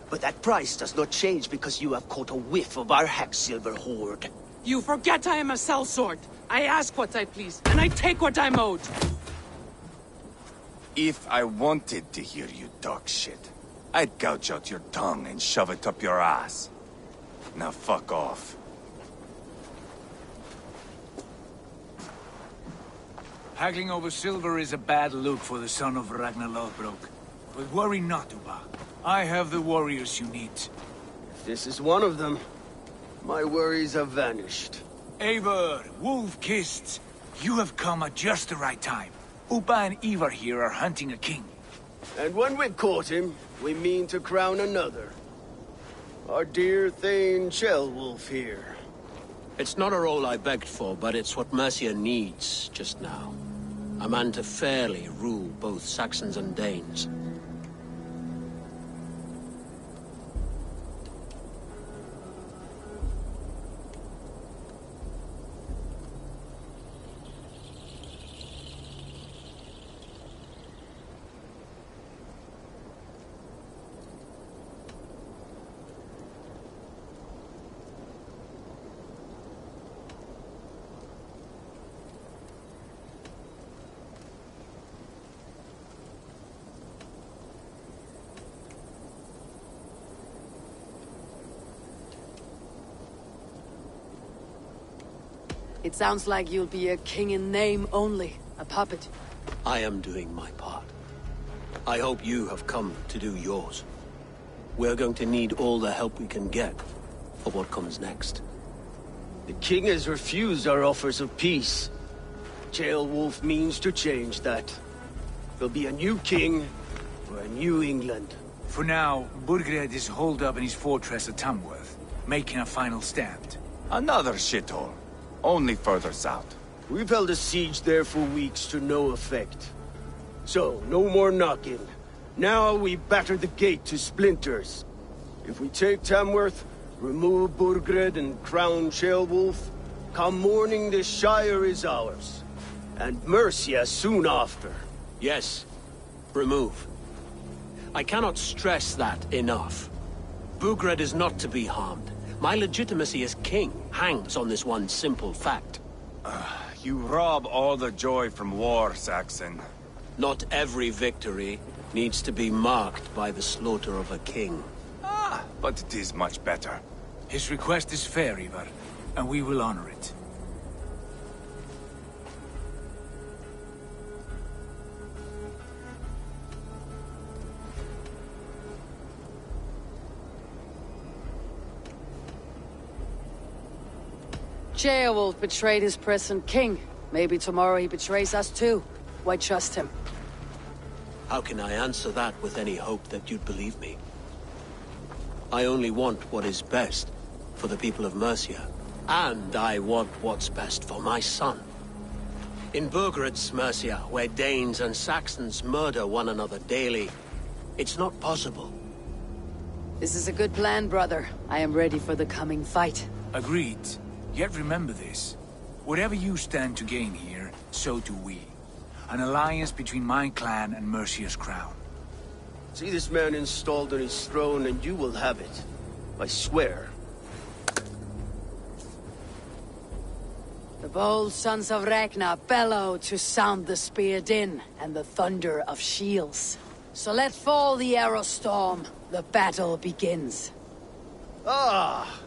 But that price does not change because you have caught a whiff of our Hacksilver hoard. You forget I am a sellsword. I ask what I please, and I take what I'm owed. If I wanted to hear you talk shit, I'd gouge out your tongue and shove it up your ass. Now fuck off. Haggling over silver is a bad look for the son of Ragnar Lothbrok. But worry not, Uba. I have the warriors you need. If this is one of them, my worries have vanished. Eivor, Wolf-Kissed, you have come at just the right time. Uba and Ivar here are hunting a king. And when we've caught him, we mean to crown another. Our dear Thane Ceolwulf here. It's not a role I begged for, but it's what Mercia needs just now. A man to fairly rule both Saxons and Danes. It sounds like you'll be a king in name only, a puppet. I am doing my part. I hope you have come to do yours. We're going to need all the help we can get for what comes next. The king has refused our offers of peace. Ceolwulf means to change that. There'll be a new king for a new England. For now, Burgred is holed up in his fortress at Tamworth, making a final stand. Another shithole. Only further south. We've held a siege there for weeks to no effect. So, no more knocking. Now we batter the gate to splinters. If we take Tamworth, remove Burgred and crown Ceolwulf, come morning the Shire is ours. And Mercia soon after. Yes, remove. I cannot stress that enough. Burgred is not to be harmed. My legitimacy as king hangs on this one simple fact. You rob all the joy from war, Saxon. Not every victory needs to be marked by the slaughter of a king. But it is much better. His request is fair, Ivar, and we will honor it. Ceolwulf betrayed his present king. Maybe tomorrow he betrays us too. Why trust him? How can I answer that with any hope that you'd believe me? I only want what is best for the people of Mercia. And I want what's best for my son. In Burgred's Mercia, where Danes and Saxons murder one another daily, it's not possible. This is a good plan, brother. I am ready for the coming fight. Agreed. Yet remember this. Whatever you stand to gain here, so do we. An alliance between my clan and Mercia's crown. See this man installed on his throne and you will have it. I swear. The bold sons of Ragnar bellow to sound the spear din and the thunder of shields. So let fall the arrow storm. The battle begins. Ah!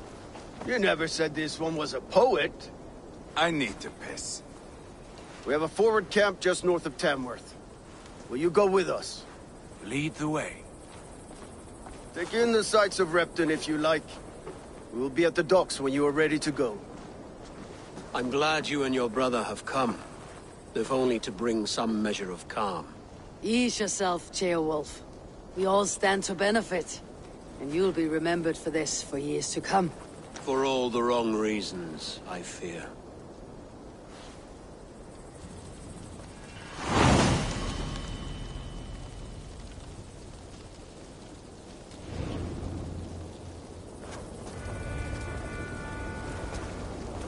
You never said this one was a poet. I need to piss. We have a forward camp just north of Tamworth. Will you go with us? Lead the way. Take in the sights of Repton if you like. We will be at the docks when you are ready to go. I'm glad you and your brother have come, if only to bring some measure of calm. Ease yourself, Ceolwulf. We all stand to benefit. And you'll be remembered for this for years to come. For all the wrong reasons, I fear.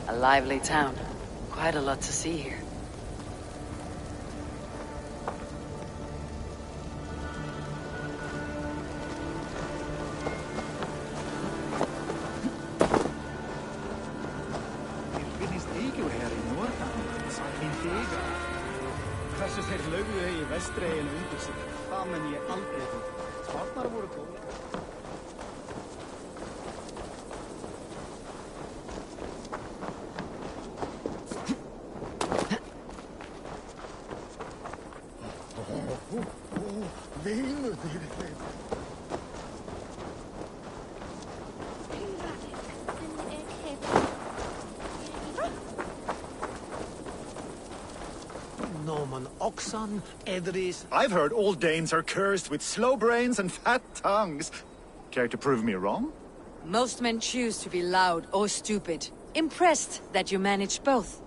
A lively town. Quite a lot to see here. Þessu þeir lögðu í vestreginu undir sig. Það menn ég aldrei til. Spárnar voru góðir. I've heard all Danes are cursed with slow brains and fat tongues. Care to prove me wrong? Most men choose to be loud or stupid. Impressed that you manage both.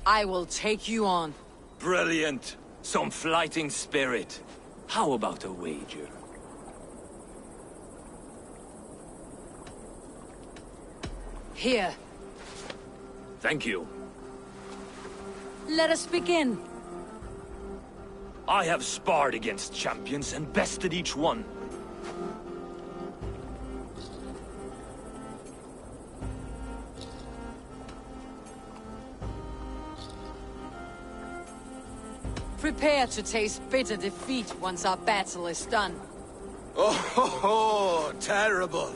I will take you on. Brilliant. Some fighting spirit. How about a wager? Here. Thank you. Let us begin. I have sparred against champions and bested each one. Prepare to taste bitter defeat once our battle is done. Oh, terrible.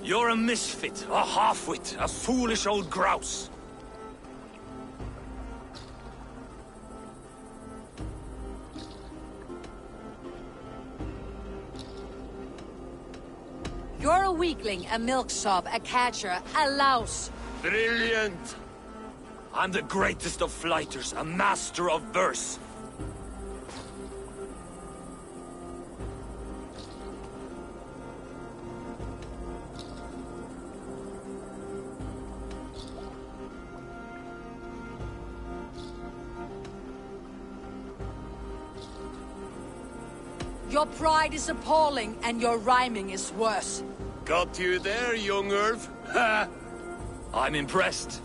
You're a misfit, a half-wit, a foolish old grouse. You're a weakling, a milksop, a catcher, a louse. Brilliant! I'm the greatest of flighters, a master of verse. Your pride is appalling, and your rhyming is worse. Got you there, young Irv? Ha! I'm impressed.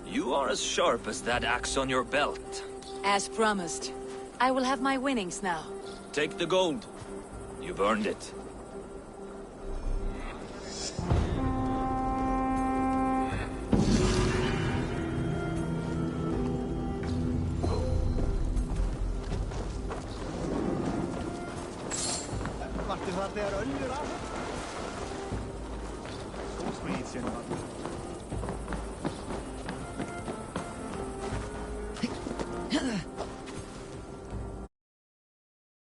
You are as sharp as that axe on your belt. As promised. I will have my winnings now. Take the gold. You've earned it. Vartu það þegar önnur af? Komst mig í sinn.